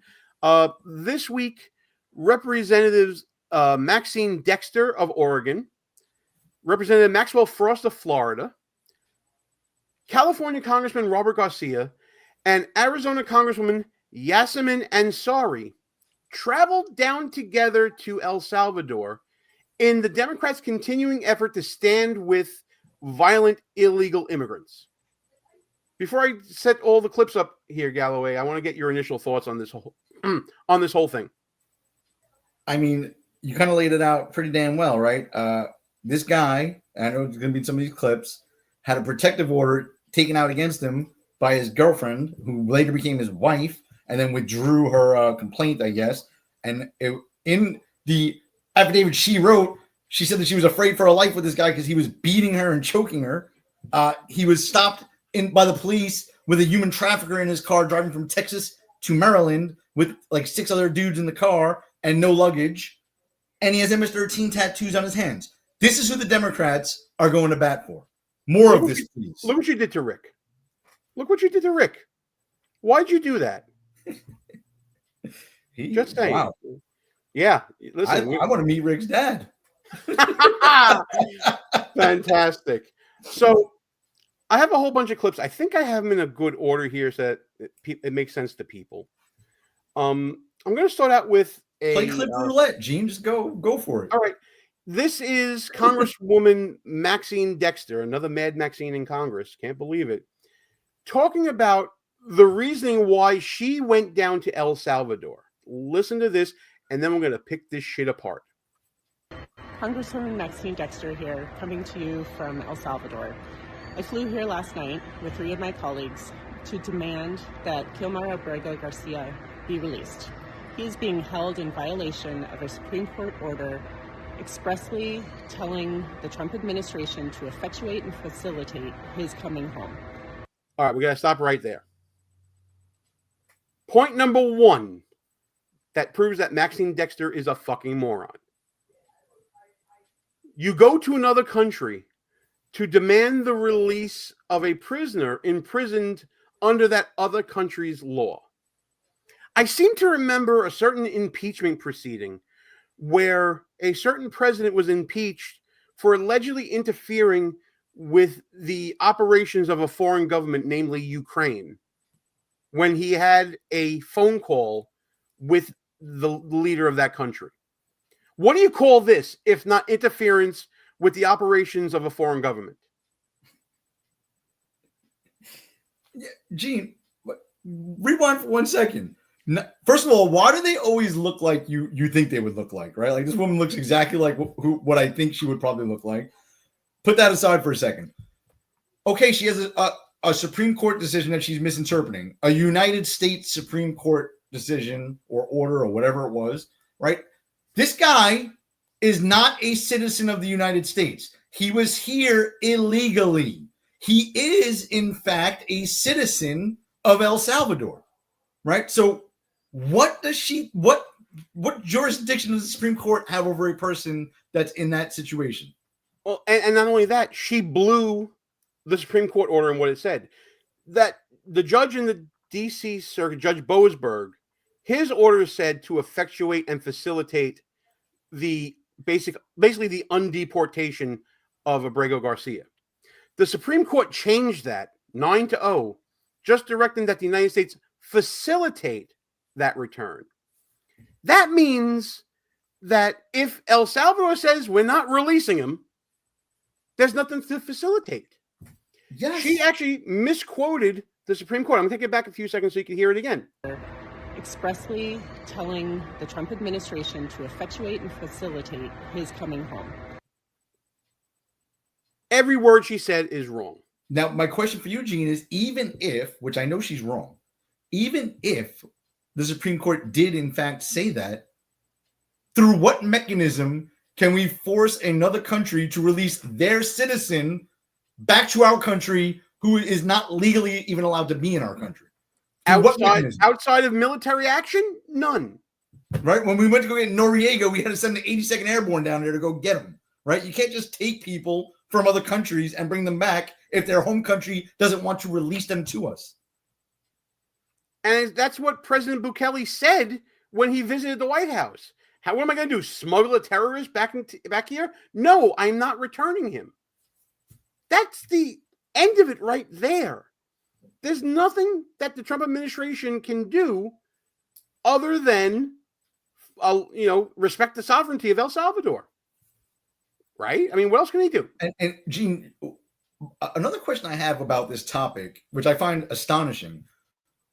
This week, Representatives Maxine Dexter of Oregon, Representative Maxwell Frost of Florida, California Congressman Robert Garcia, and Arizona Congresswoman Yasemin Ansari traveled down together to El Salvador in the Democrats' continuing effort to stand with violent illegal immigrants. Before I set all the clips up here, Galloway, I want to get your initial thoughts on this whole thing. I mean, you kind of laid it out pretty damn well, right? This guy, I know it's going to be some of these clips, had a protective order taken out against him by his girlfriend, who later became his wife, and then withdrew her complaint, I guess. And in the affidavit she wrote, she said that she was afraid for her life with this guy because he was beating her and choking her. He was stopped by the police with a human trafficker in his car driving from Texas to Maryland with like 6 other dudes in the car and no luggage. And he has MS-13 tattoos on his hands. This is who the Democrats are going to bat for. More of this, please. Look what you did to Rick. Look what you did to Rick. Why'd you do that? Just saying. Wow. Yeah. Listen, I want to meet Rick's dad. Fantastic. So I have a whole bunch of clips. I think I have them in a good order here so that it makes sense to people. I'm going to start out with play clip roulette, Gene. Just go for it. All right. This is Congresswoman Maxine Dexter, another Mad Maxine in Congress. Can't believe it. Talking about the reasoning why she went down to El Salvador. Listen to this, and then we're going to pick this shit apart. Congresswoman Maxine Dexter here, coming to you from El Salvador. I flew here last night with 3 of my colleagues to demand that Kilmar Abrigo Garcia be released. He is being held in violation of a Supreme Court order expressly telling the Trump administration to effectuate and facilitate his coming home. All right, we got to stop right there. Point number 1 that proves that Maxine Dexter is a fucking moron. You go to another country to demand the release of a prisoner imprisoned under that other country's law. I seem to remember a certain impeachment proceeding where a certain president was impeached for allegedly interfering with the operations of a foreign government, namely Ukraine, when he had a phone call with the leader of that country. What do you call this if not interference with the operations of a foreign government? Gene, rewind for 1 second. First of all, why do they always look like you think they would look like, right? Like this woman looks exactly like what I think she would probably look like. Put that aside for a second. Okay, she has a Supreme Court decision that she's misinterpreting, a United States Supreme Court decision or order or whatever it was, right? This guy is not a citizen of the United States. He was here illegally. He is, in fact, a citizen of El Salvador, right? So what jurisdiction does the Supreme Court have over a person that's in that situation? Well, and not only that, she blew the Supreme Court order and what it said. That the judge in the D.C. Circuit, Judge Boasberg, his order said to effectuate and facilitate the basically the undeportation of Abrego Garcia. The Supreme Court changed that 9-0, just directing that the United States facilitate that return. That means that if El Salvador says we're not releasing him, there's nothing to facilitate. Yes. She actually misquoted the Supreme Court. I'm going to take it back a few seconds so you can hear it again. Expressly telling the Trump administration to effectuate and facilitate his coming home. Every word she said is wrong. Now, my question for you, Gene, is even if, which I know she's wrong, even if the Supreme Court did in fact say that, through what mechanism can we force another country to release their citizen back to our country who is not legally even allowed to be in our country? Outside of military action? None. Right? When we went to go get Noriega, we had to send the 82nd Airborne down there to go get them. Right? You can't just take people from other countries and bring them back if their home country doesn't want to release them to us. And that's what President Bukele said when he visited the White House. What am I going to do? Smuggle a terrorist back here? No, I'm not returning him. That's the end of it right there. There's nothing that the Trump administration can do other than, respect the sovereignty of El Salvador. Right? I mean, what else can he do? And Gene, another question I have about this topic, which I find astonishing,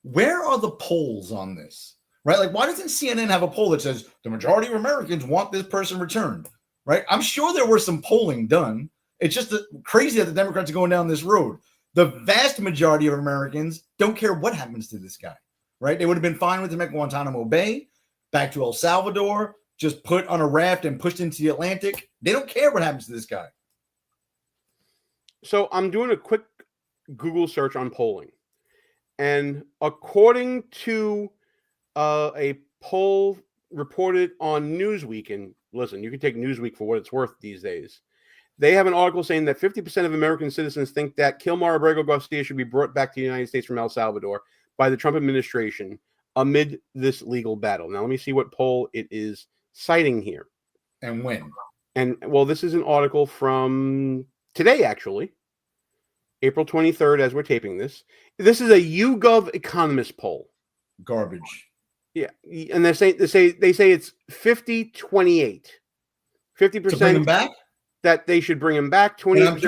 where are the polls on this? Right? Like, why doesn't CNN have a poll that says the majority of Americans want this person returned? Right? I'm sure there was some polling done. It's just crazy that the Democrats are going down this road. The vast majority of Americans don't care what happens to this guy. Right? They would have been fine with him at Guantanamo Bay, back to El Salvador, just put on a raft and pushed into the Atlantic. They don't care what happens to this guy. So I'm doing a quick Google search on polling. And according to a poll reported on Newsweek, and listen, you can take Newsweek for what it's worth these days. They have an article saying that 50% of American citizens think that Kilmar Abrego Garcia should be brought back to the United States from El Salvador by the Trump administration amid this legal battle. Now, let me see what poll it is citing here. And when? And, well, this is an article from today, actually, April 23rd, as we're taping this. This is a YouGov Economist poll. Garbage. Yeah, and they say it's 50-28. 50% to bring him back? That they should bring him back. 20%.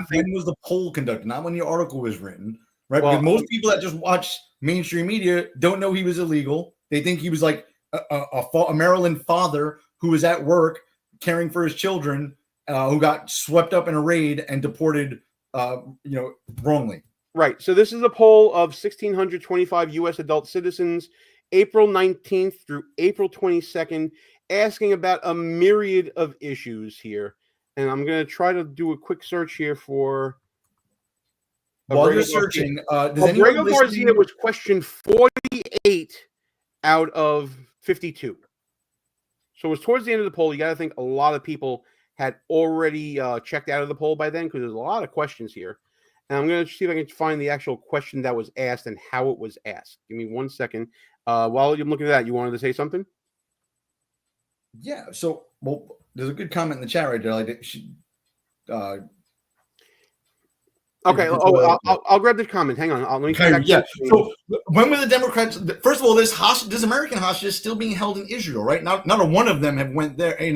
When was the poll conducted? Not when the article was written, right? Well, because most people that just watch mainstream media don't know he was illegal. They think he was like a Maryland father who was at work caring for his children, who got swept up in a raid and deported, wrongly. Right. So this is a poll of 1,625 U.S. adult citizens, April 19th through April 22nd, asking about a myriad of issues here. And I'm going to try to do a quick search here for. While you're searching, Abrego Garcia was question 48 out of 52. So it was towards the end of the poll. You got to think a lot of people had already checked out of the poll by then because there's a lot of questions here. And I'm going to see if I can find the actual question that was asked and how it was asked. Give me 1 second. While you're looking at that, you wanted to say something? Yeah. So, well, there's a good comment in the chat right there. Like, okay. I'll grab the comment. Hang on. Let me come back. Yeah. So when were the Democrats? First of all, this American hostage is still being held in Israel, right? Not a one of them have went there in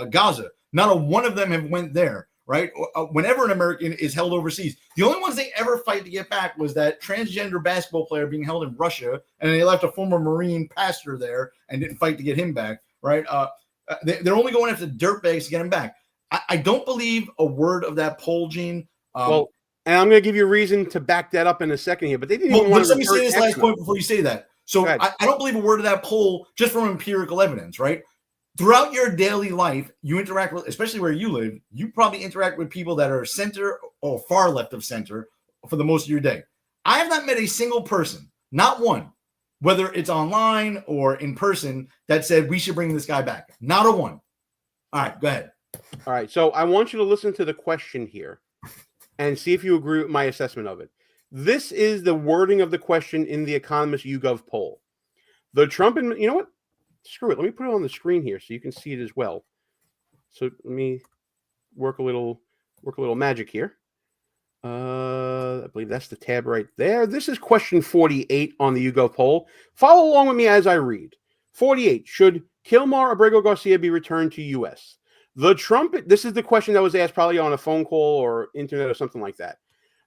Gaza. Not a one of them have went there, right? Whenever an American is held overseas, the only ones they ever fight to get back was that transgender basketball player being held in Russia, and they left a former Marine pastor there and didn't fight to get him back, right? They're only going after dirtbags to get him back. I don't believe a word of that poll, Gene. And I'm going to give you a reason to back that up in a second here, but they didn't even want to. Let me say this last point before you say that. So I don't believe a word of that poll just from empirical evidence, right? Throughout your daily life, you interact with, especially where you live, you probably interact with people that are center or far left of center for the most of your day. I have not met a single person, not one, whether it's online or in person, that said we should bring this guy back. Not a one. All right, go ahead. All right, so I want you to listen to the question here and see if you agree with my assessment of it. This is the wording of the question in the Economist YouGov poll. The Trump, you know what? Screw it. Let me put it on the screen here so you can see it as well. So let me work a little magic here. I believe that's the tab right there. This is question 48 on the YouGov poll. Follow along with me as I read. 48. Should Kilmar Abrego Garcia be returned to U.S.? This is the question that was asked probably on a phone call or internet or something like that.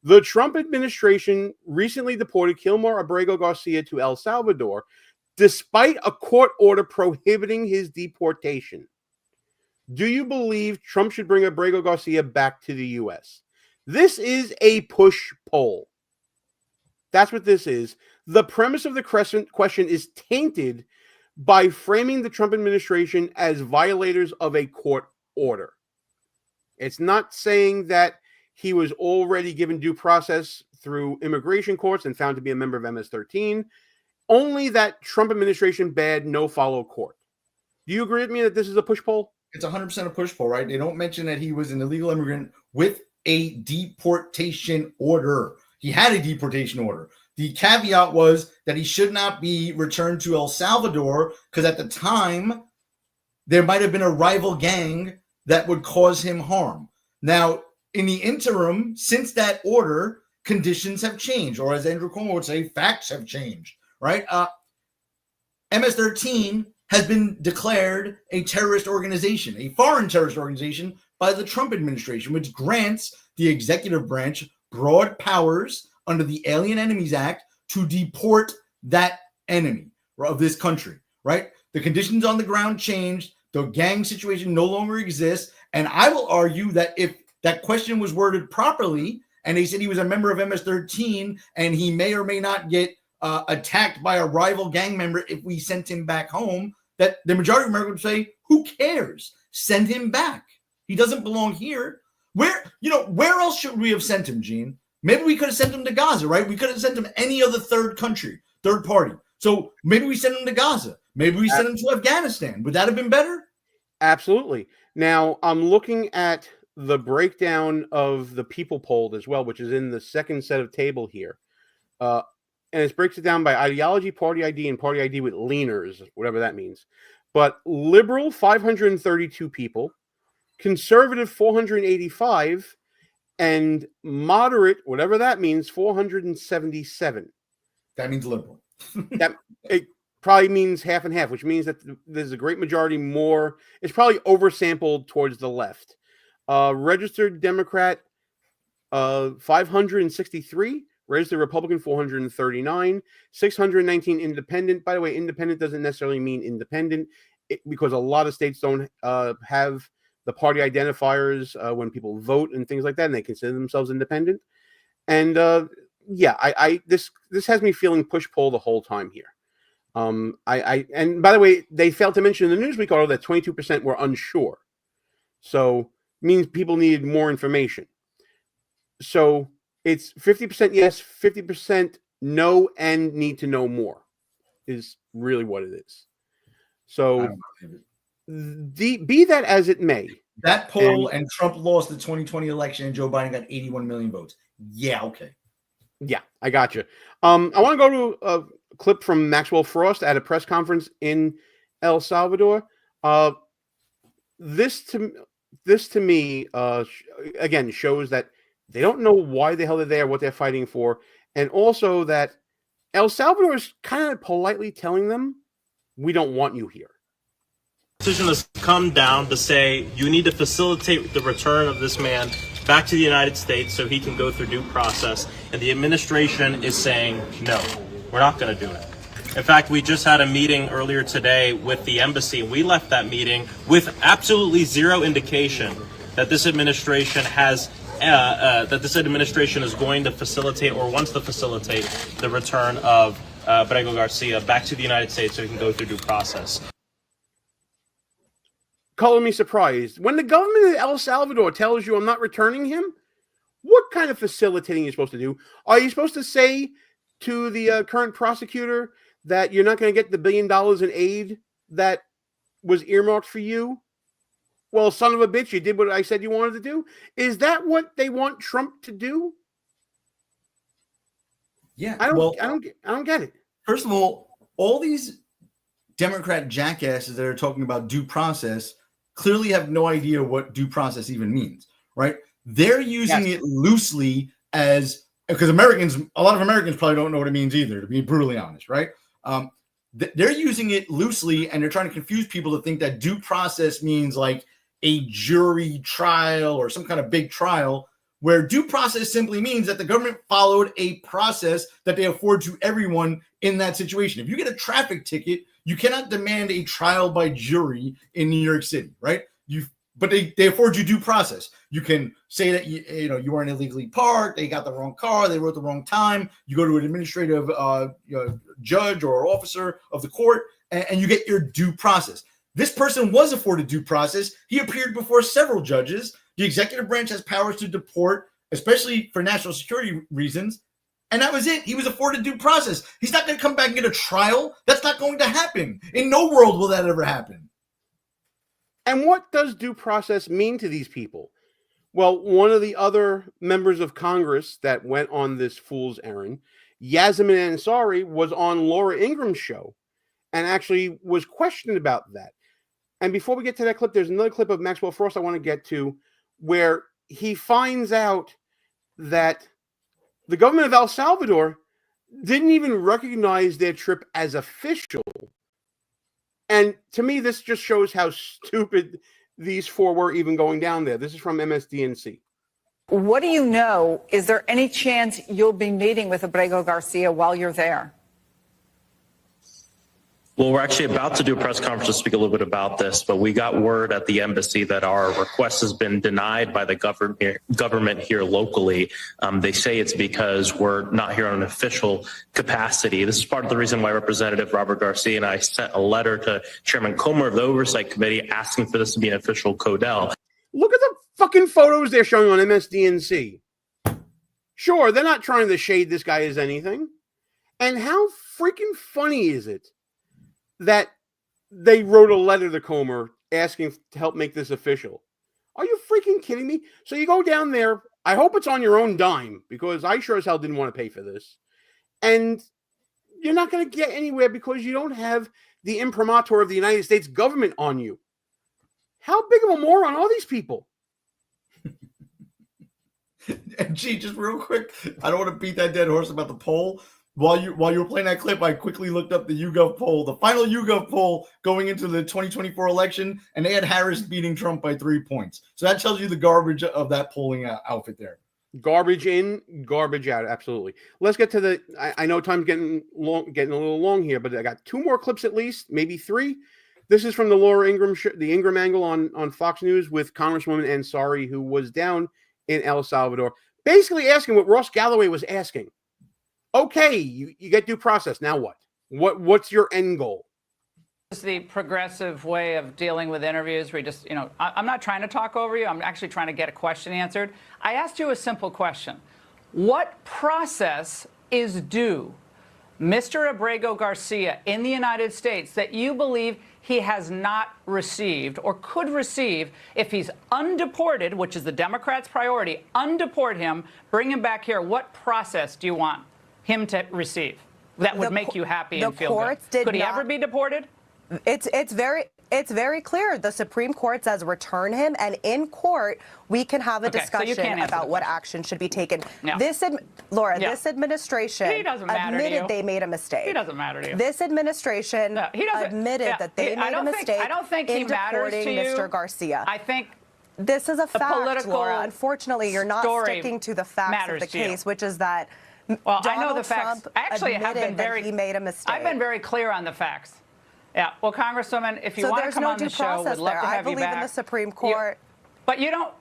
The Trump administration recently deported Kilmar Abrego Garcia to El Salvador despite a court order prohibiting his deportation. Do you believe Trump should bring Abrego Garcia back to the U.S.? This is a push poll. That's what this is. The premise of the question is tainted by framing the Trump administration as violators of a court order. It's not saying that he was already given due process through immigration courts and found to be a member of MS-13. Only that Trump administration bad no follow court. Do you agree with me that this is a push poll? It's 100% a push poll, right? They don't mention that he was an illegal immigrant with a deportation order. He had a deportation order. The caveat was that he should not be returned to El Salvador because at the time there might have been a rival gang that would cause him harm. Now, in the interim, since that order, conditions have changed, or as Andrew Cuomo would say, facts have changed, right? MS-13 has been declared a terrorist organization, a foreign terrorist organization by the Trump administration, which grants the executive branch broad powers under the Alien Enemies Act to deport that enemy of this country, right? The conditions on the ground changed. The gang situation no longer exists. And I will argue that if that question was worded properly and they said he was a member of MS-13 and he may or may not get attacked by a rival gang member if we sent him back home, that the majority of Americans would say, who cares? Send him back. He doesn't belong here. Where else should we have sent him, Gene? Maybe we could have sent him to Gaza, right? We could have sent him any other third party. So maybe we sent him to Gaza. Maybe we sent him to Afghanistan. Would that have been better? Absolutely. Now, I'm looking at the breakdown of the people polled as well, which is in the second set of table here. And it breaks it down by ideology, party ID, and party ID with leaners, whatever that means. But liberal, 532 people. Conservative, 485. And moderate, whatever that means, 477. That means liberal. That it probably means half and half, which means that there's a great majority more. It's probably oversampled towards the left. Registered Democrat, 563. Registered Republican, 439. 619 independent. By the way, independent doesn't necessarily mean independent because a lot of states don't have the party identifiers when people vote and things like that, and they consider themselves independent. And this has me feeling push-pull the whole time here. And by the way, they failed to mention in the Newsweek article that 22% were unsure. So means people needed more information. So it's 50% yes, 50% no, and need to know more is really what it is. So be that as it may. That poll and Trump lost the 2020 election and Joe Biden got 81 million votes. Yeah, okay. Yeah, I got you. I want to go to a clip from Maxwell Frost at a press conference in El Salvador. This to me, again, shows that they don't know why the hell they're there, what they're fighting for, and also that El Salvador is kind of politely telling them, we don't want you here. Decision has come down to say you need to facilitate the return of this man back to the United States so he can go through due process. And the administration is saying, no, we're not going to do it. In fact, we just had a meeting earlier today with the embassy, and we left that meeting with absolutely zero indication that this administration has that this administration is going to facilitate or wants to facilitate the return of Abrego Garcia back to the United States so he can go through due process. Color me surprised. When the government of El Salvador tells you I'm not returning him, what kind of facilitating are you supposed to do? Are you supposed to say to the current prosecutor that you're not going to get the $1 billion in aid that was earmarked for you? Well, son of a bitch, you did what I said you wanted to do. Is that what they want Trump to do? Yeah, I don't get it. First of all these Democrat jackasses that are talking about due process clearly have no idea what due process even means, right? They're using it loosely as, because a lot of Americans probably don't know what it means either, to be brutally honest, right? They're using it loosely, and they're trying to confuse people to think that due process means like a jury trial or some kind of big trial, where due process simply means that the government followed a process that they afford to everyone in that situation. If you get a traffic ticket, you cannot demand a trial by jury in New York City, right? But they afford you due process. You can say that you weren't illegally parked, they got the wrong car, they wrote the wrong time. You go to an administrative judge or officer of the court, and you get your due process. This person was afforded due process. He appeared before several judges. The executive branch has powers to deport, especially for national security reasons. And that was it. He was afforded due process. He's not going to come back and get a trial. That's not going to happen. In no world will that ever happen. And what does due process mean to these people? Well, one of the other members of Congress that went on this fool's errand, Yasmin Ansari, was on Laura Ingram's show and actually was questioned about that. And before we get to that clip, there's another clip of Maxwell Frost I want to get to where he finds out that the government of El Salvador didn't even recognize their trip as official. And to me, this just shows how stupid these four were even going down there. This is from MSDNC. What do you know? Is there any chance you'll be meeting with Abrego Garcia while you're there? Well, we're actually about to do a press conference to speak a little bit about this, but we got word at the embassy that our request has been denied by the government here locally. They say it's because we're not here on an official capacity. This is part of the reason why Representative Robert Garcia and I sent a letter to Chairman Cuomo of the Oversight Committee asking for this to be an official CODEL. Look at the fucking photos they're showing on MSDNC. Sure, they're not trying to shade this guy as anything. And how freaking funny is it that they wrote a letter to Comer asking to help make this official? Are you freaking kidding me? So you go down there. I hope it's on your own dime, because I sure as hell didn't want to pay for this. And you're not going to get anywhere because you don't have the imprimatur of the United States government on you. How big of a moron are these people? And gee, just real quick, I don't want to beat that dead horse about the poll. While you were playing that clip, I quickly looked up the YouGov poll, the final YouGov poll going into the 2024 election, and they had Harris beating Trump by 3 points. So that tells you the garbage of that polling outfit there. Garbage in, garbage out. Absolutely. Let's get to the. I know time's getting a little long here, but I got two more clips at least, maybe three. This is from the Laura Ingram, the Ingram angle on Fox News with Congresswoman Ansari, who was down in El Salvador, basically asking what Ross Galloway was asking. Okay, you get due process. Now what? What's your end goal? It's the progressive way of dealing with interviews where you just, I'm not trying to talk over you. I'm actually trying to get a question answered. I asked you a simple question. What process is due Mr. Abrego Garcia in the United States that you believe he has not received or could receive if he's undeported, which is the Democrats' priority, undeport him, bring him back here? What process do you want him to receive that would make you happy and feel good? Could he ever be deported? It's very clear. The Supreme Court says return him, and in court we can have a discussion about what action should be taken. No. This administration admitted they made a mistake. He doesn't matter to you. This administration admitted that they made a mistake in deporting Mr. Garcia. I think this is a fact, political Laura. Unfortunately, you're not sticking to the facts of the case, which is that Well, Donald I know the facts. Trump Actually, I have been he made a mistake. I've been very clear on the facts. Yeah. Well, Congresswoman, if you want to come on the show, we'd love to have you back. I believe in the Supreme Court. But you don't.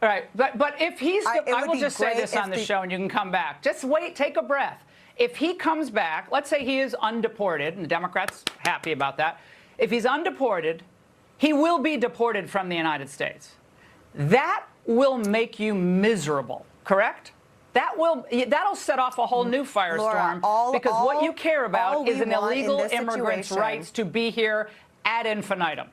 All right, but if he's, I will just say this on the show, and you can come back. Just wait, take a breath. If he comes back, let's say he is undeported, and the Democrats happy about that. If he's undeported, he will be deported from the United States. That will make you miserable, correct? That'll set off a whole new firestorm, because what you care about is an illegal immigrant's rights to be here ad infinitum.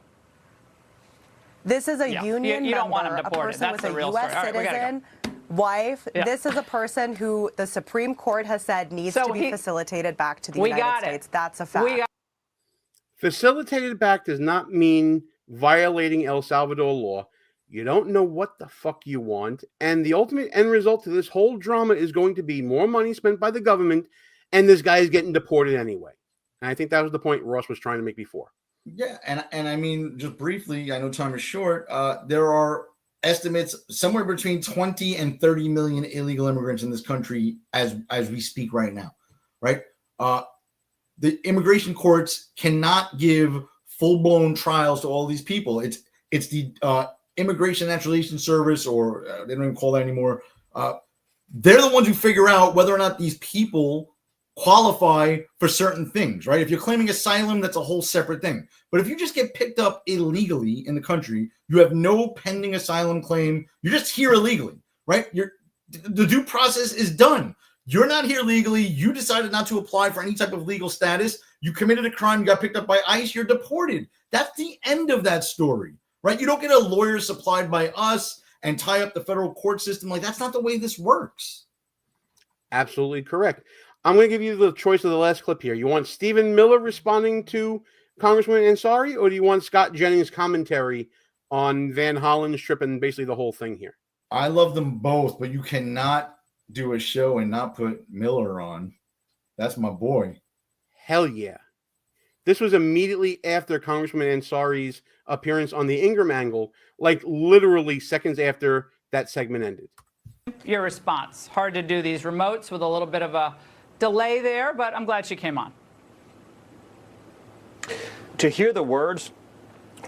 This is a union you don't want him member, a deported. person That's with the a real U.S. story. citizen, wife. Yeah. This is a person who the Supreme Court has said needs to be facilitated back to the United States. That's a fact. Facilitated back does not mean violating El Salvador law. You don't know what the fuck you want. And the ultimate end result to this whole drama is going to be more money spent by the government, and this guy is getting deported anyway. And I think that was the point Ross was trying to make before. Yeah, and I mean, just briefly, I know time is short. There are estimates somewhere between 20 and 30 million illegal immigrants in this country as we speak right now, right? The immigration courts cannot give full-blown trials to all these people. It's the Immigration Naturalization Service, or they don't even call that anymore. They're the ones who figure out whether or not these people qualify for certain things, right? If you're claiming asylum, that's a whole separate thing. But if you just get picked up illegally in the country, you have no pending asylum claim. You're just here illegally, right? The due process is done. You're not here legally. You decided not to apply for any type of legal status. You committed a crime, you got picked up by ICE, you're deported. That's the end of that story, right? You don't get a lawyer supplied by us and tie up the federal court system. Like, that's not the way this works. Absolutely correct. I'm going to give you the choice of the last clip here. You want Stephen Miller responding to Congressman Ansari, or do you want Scott Jennings' commentary on Van Hollen's trip and basically the whole thing here? I love them both, but you cannot do a show and not put Miller on. That's my boy. Hell yeah. This was immediately after Congressman Ansari's appearance on the Ingram Angle, like literally seconds after that segment ended. Your response. Hard to do these remotes with a little bit of a delay there, but I'm glad she came on. To hear the words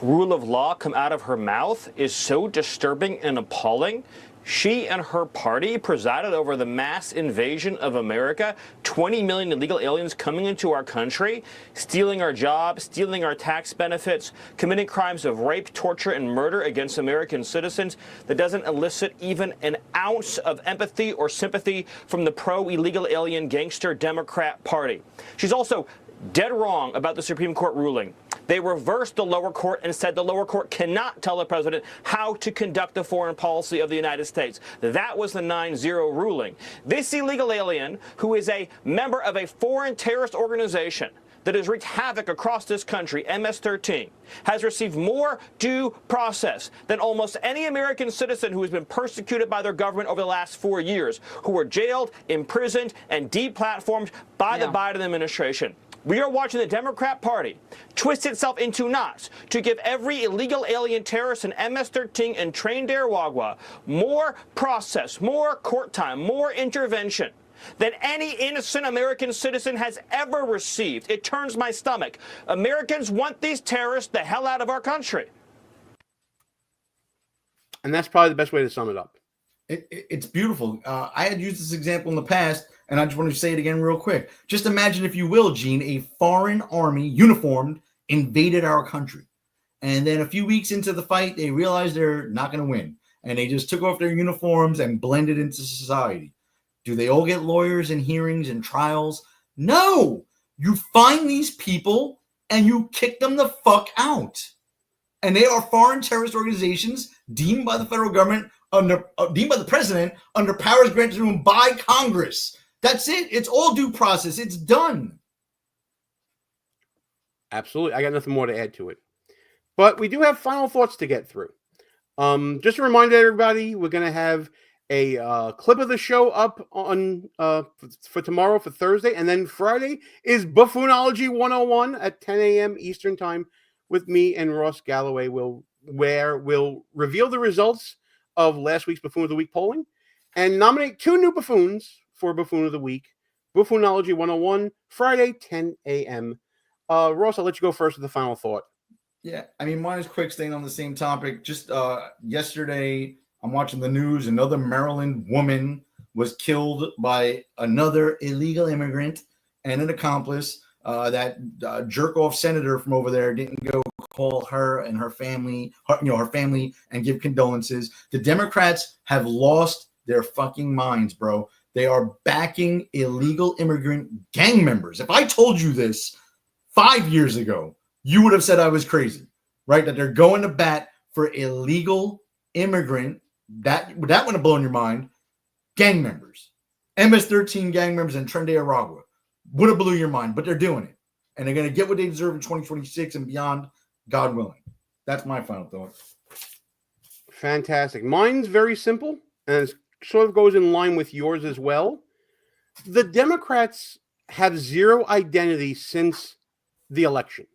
rule of law come out of her mouth is so disturbing and appalling. She and her party presided over the mass invasion of America, 20 million illegal aliens coming into our country, stealing our jobs, stealing our tax benefits, committing crimes of rape, torture, and murder against American citizens that doesn't elicit even an ounce of empathy or sympathy from the pro-illegal alien gangster Democrat Party. She's also dead wrong about the Supreme Court ruling. They reversed the lower court and said the lower court cannot tell the president how to conduct the foreign policy of the United States. That was the 9-0 ruling. This illegal alien, who is a member of a foreign terrorist organization that has wreaked havoc across this country, MS-13, has received more due process than almost any American citizen who has been persecuted by their government over the last 4 years, who were jailed, imprisoned, and deplatformed by the Biden administration. We are watching the Democrat Party twist itself into knots to give every illegal alien terrorist an MS-13 and trained air wagwa more process, more court time, more intervention than any innocent American citizen has ever received. It turns my stomach. Americans want these terrorists the hell out of our country. And that's probably the best way to sum it up. It's beautiful. I had used this example in the past, and I just want to say it again real quick. Just imagine, if you will, Gene, a foreign army, uniformed, invaded our country. And then a few weeks into the fight, they realized they're not going to win. And they just took off their uniforms and blended into society. Do they all get lawyers and hearings and trials? No! You find these people and you kick them the fuck out. And they are foreign terrorist organizations deemed by the federal government, deemed by the president, under powers granted to him by Congress. That's it. It's all due process. It's done. Absolutely. I got nothing more to add to it. But we do have final thoughts to get through. Just a reminder, everybody, we're going to have a clip of the show up on for tomorrow, for Thursday. And then Friday is Buffoonology 101 at 10 a.m. Eastern Time with me and Ross Galloway, where we'll reveal the results of last week's Buffoon of the Week polling and nominate 2 new buffoons for Buffoon of the Week. Buffoonology 101, Friday, 10 a.m. Ross, I'll let you go first with the final thought. Yeah, I mean, mine is quick, staying on the same topic. Just yesterday, I'm watching the news. Another Maryland woman was killed by another illegal immigrant and an accomplice. That jerk-off senator from over there didn't go call her and her family, her family, and give condolences. The Democrats have lost their fucking minds, bro. They are backing illegal immigrant gang members. If I told you this 5 years ago, you would have said I was crazy, right? That they're going to bat for illegal immigrant. That would have blown your mind. Gang members, MS-13 gang members in Tren de Aragua would have blew your mind, but they're doing it. And they're going to get what they deserve in 2026 and beyond, God willing. That's my final thought. Fantastic. Mine's very simple, and it sort of goes in line with yours as well. The Democrats have zero identity since the election.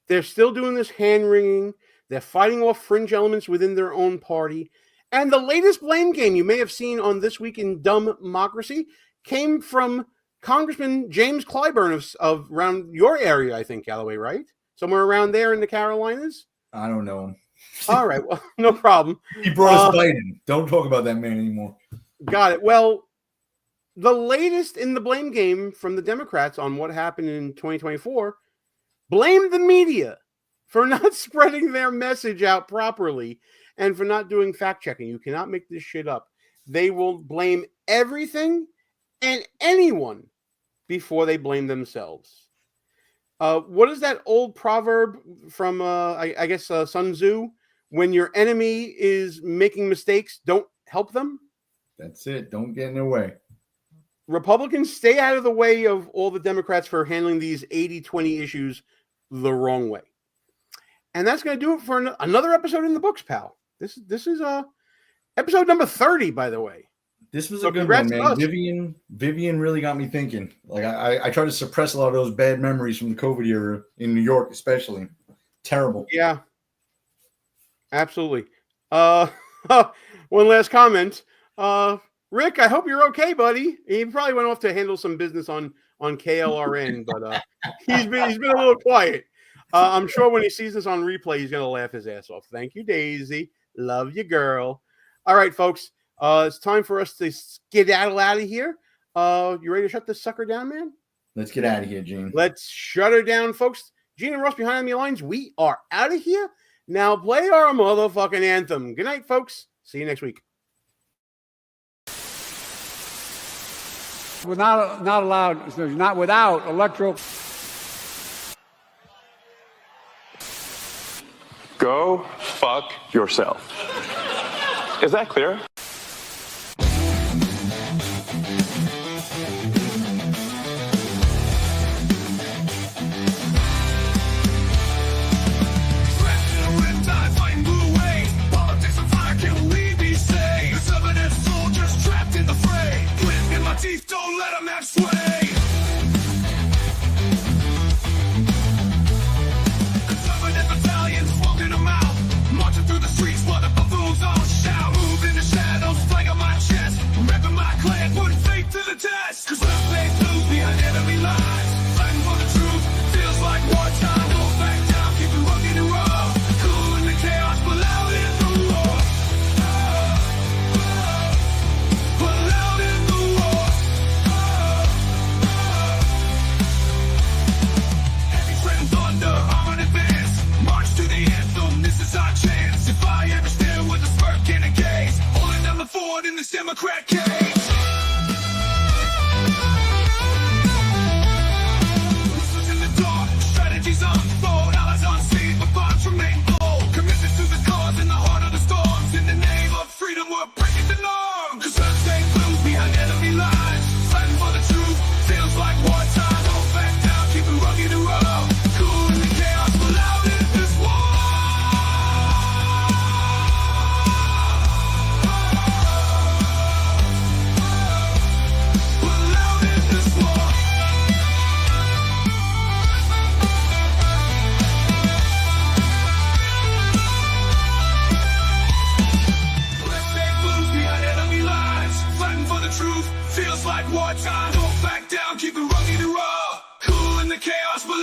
They're still doing this hand-wringing. They're fighting off fringe elements within their own party. And the latest blame game you may have seen on This Week in Dumb-mocracy came from Congressman James Clyburn of around your area, I think, Galloway, right? Somewhere around there in the Carolinas? I don't know. All right, well, no problem. He brought us Biden. Don't talk about that man anymore. Got it. Well, the latest in the blame game from the Democrats on what happened in 2024 blamed the media for not spreading their message out properly and for not doing fact-checking. You cannot make this shit up. They will blame everything and anyone before they blame themselves. What is that old proverb from, I guess, Sun Tzu? When your enemy is making mistakes, don't help them. That's it. Don't get in their way. Republicans, stay out of the way of all the Democrats for handling these 80-20 issues the wrong way. And that's going to do it for another episode in the books, pal. This is episode number 30, by the way. This was a good one, man. Vivian really got me thinking. Like I try to suppress a lot of those bad memories from the COVID era in New York, especially. Terrible. Yeah, absolutely. One last comment. Rick, I hope you're okay, buddy. He probably went off to handle some business on KLRN, but he's been a little quiet. I'm sure when he sees this on replay, he's gonna laugh his ass off. Thank you, Daisy. Love you, girl. All right, folks. It's time for us to skedaddle out of here. You ready to shut this sucker down, man? Let's get out of here, Gene. Let's shut her down, folks. Gene and Ross behind enemy lines. We are out of here. Now play our motherfucking anthem. Good night, folks. See you next week. Not allowed, not without electoral. Go fuck yourself. Is that clear? Teeth, don't let them have sway. Conservative battalions walking them out, marching through the streets while the buffoons all shout. Move in the shadows, flag on my chest, repping my clan, putting faith to the test. Cause left face blues behind enemy lines, fighting for the truth, feels like wartime. Don't back down, keep it rugged and raw, cool in the chaos, but loud in the roar. But loud in the roar. Thunder, arm in advance, march to the anthem, this is our chance. If I ever stand with a smirk in a gaze, holding down the fort in this Democrat cage. Whistles in the dark, strategies unfold, allies unseen, but bonds remain bold. Committed to the cause in the heart of the storms, in the name of freedom we're breaking the norm. Cause let's stay blue behind enemy lines, fighting for the truth, feels like wartime. Don't back down, keep it rugged and raw. Feels like wartime, don't back down, keep it rugged and raw. Cool in the chaos, but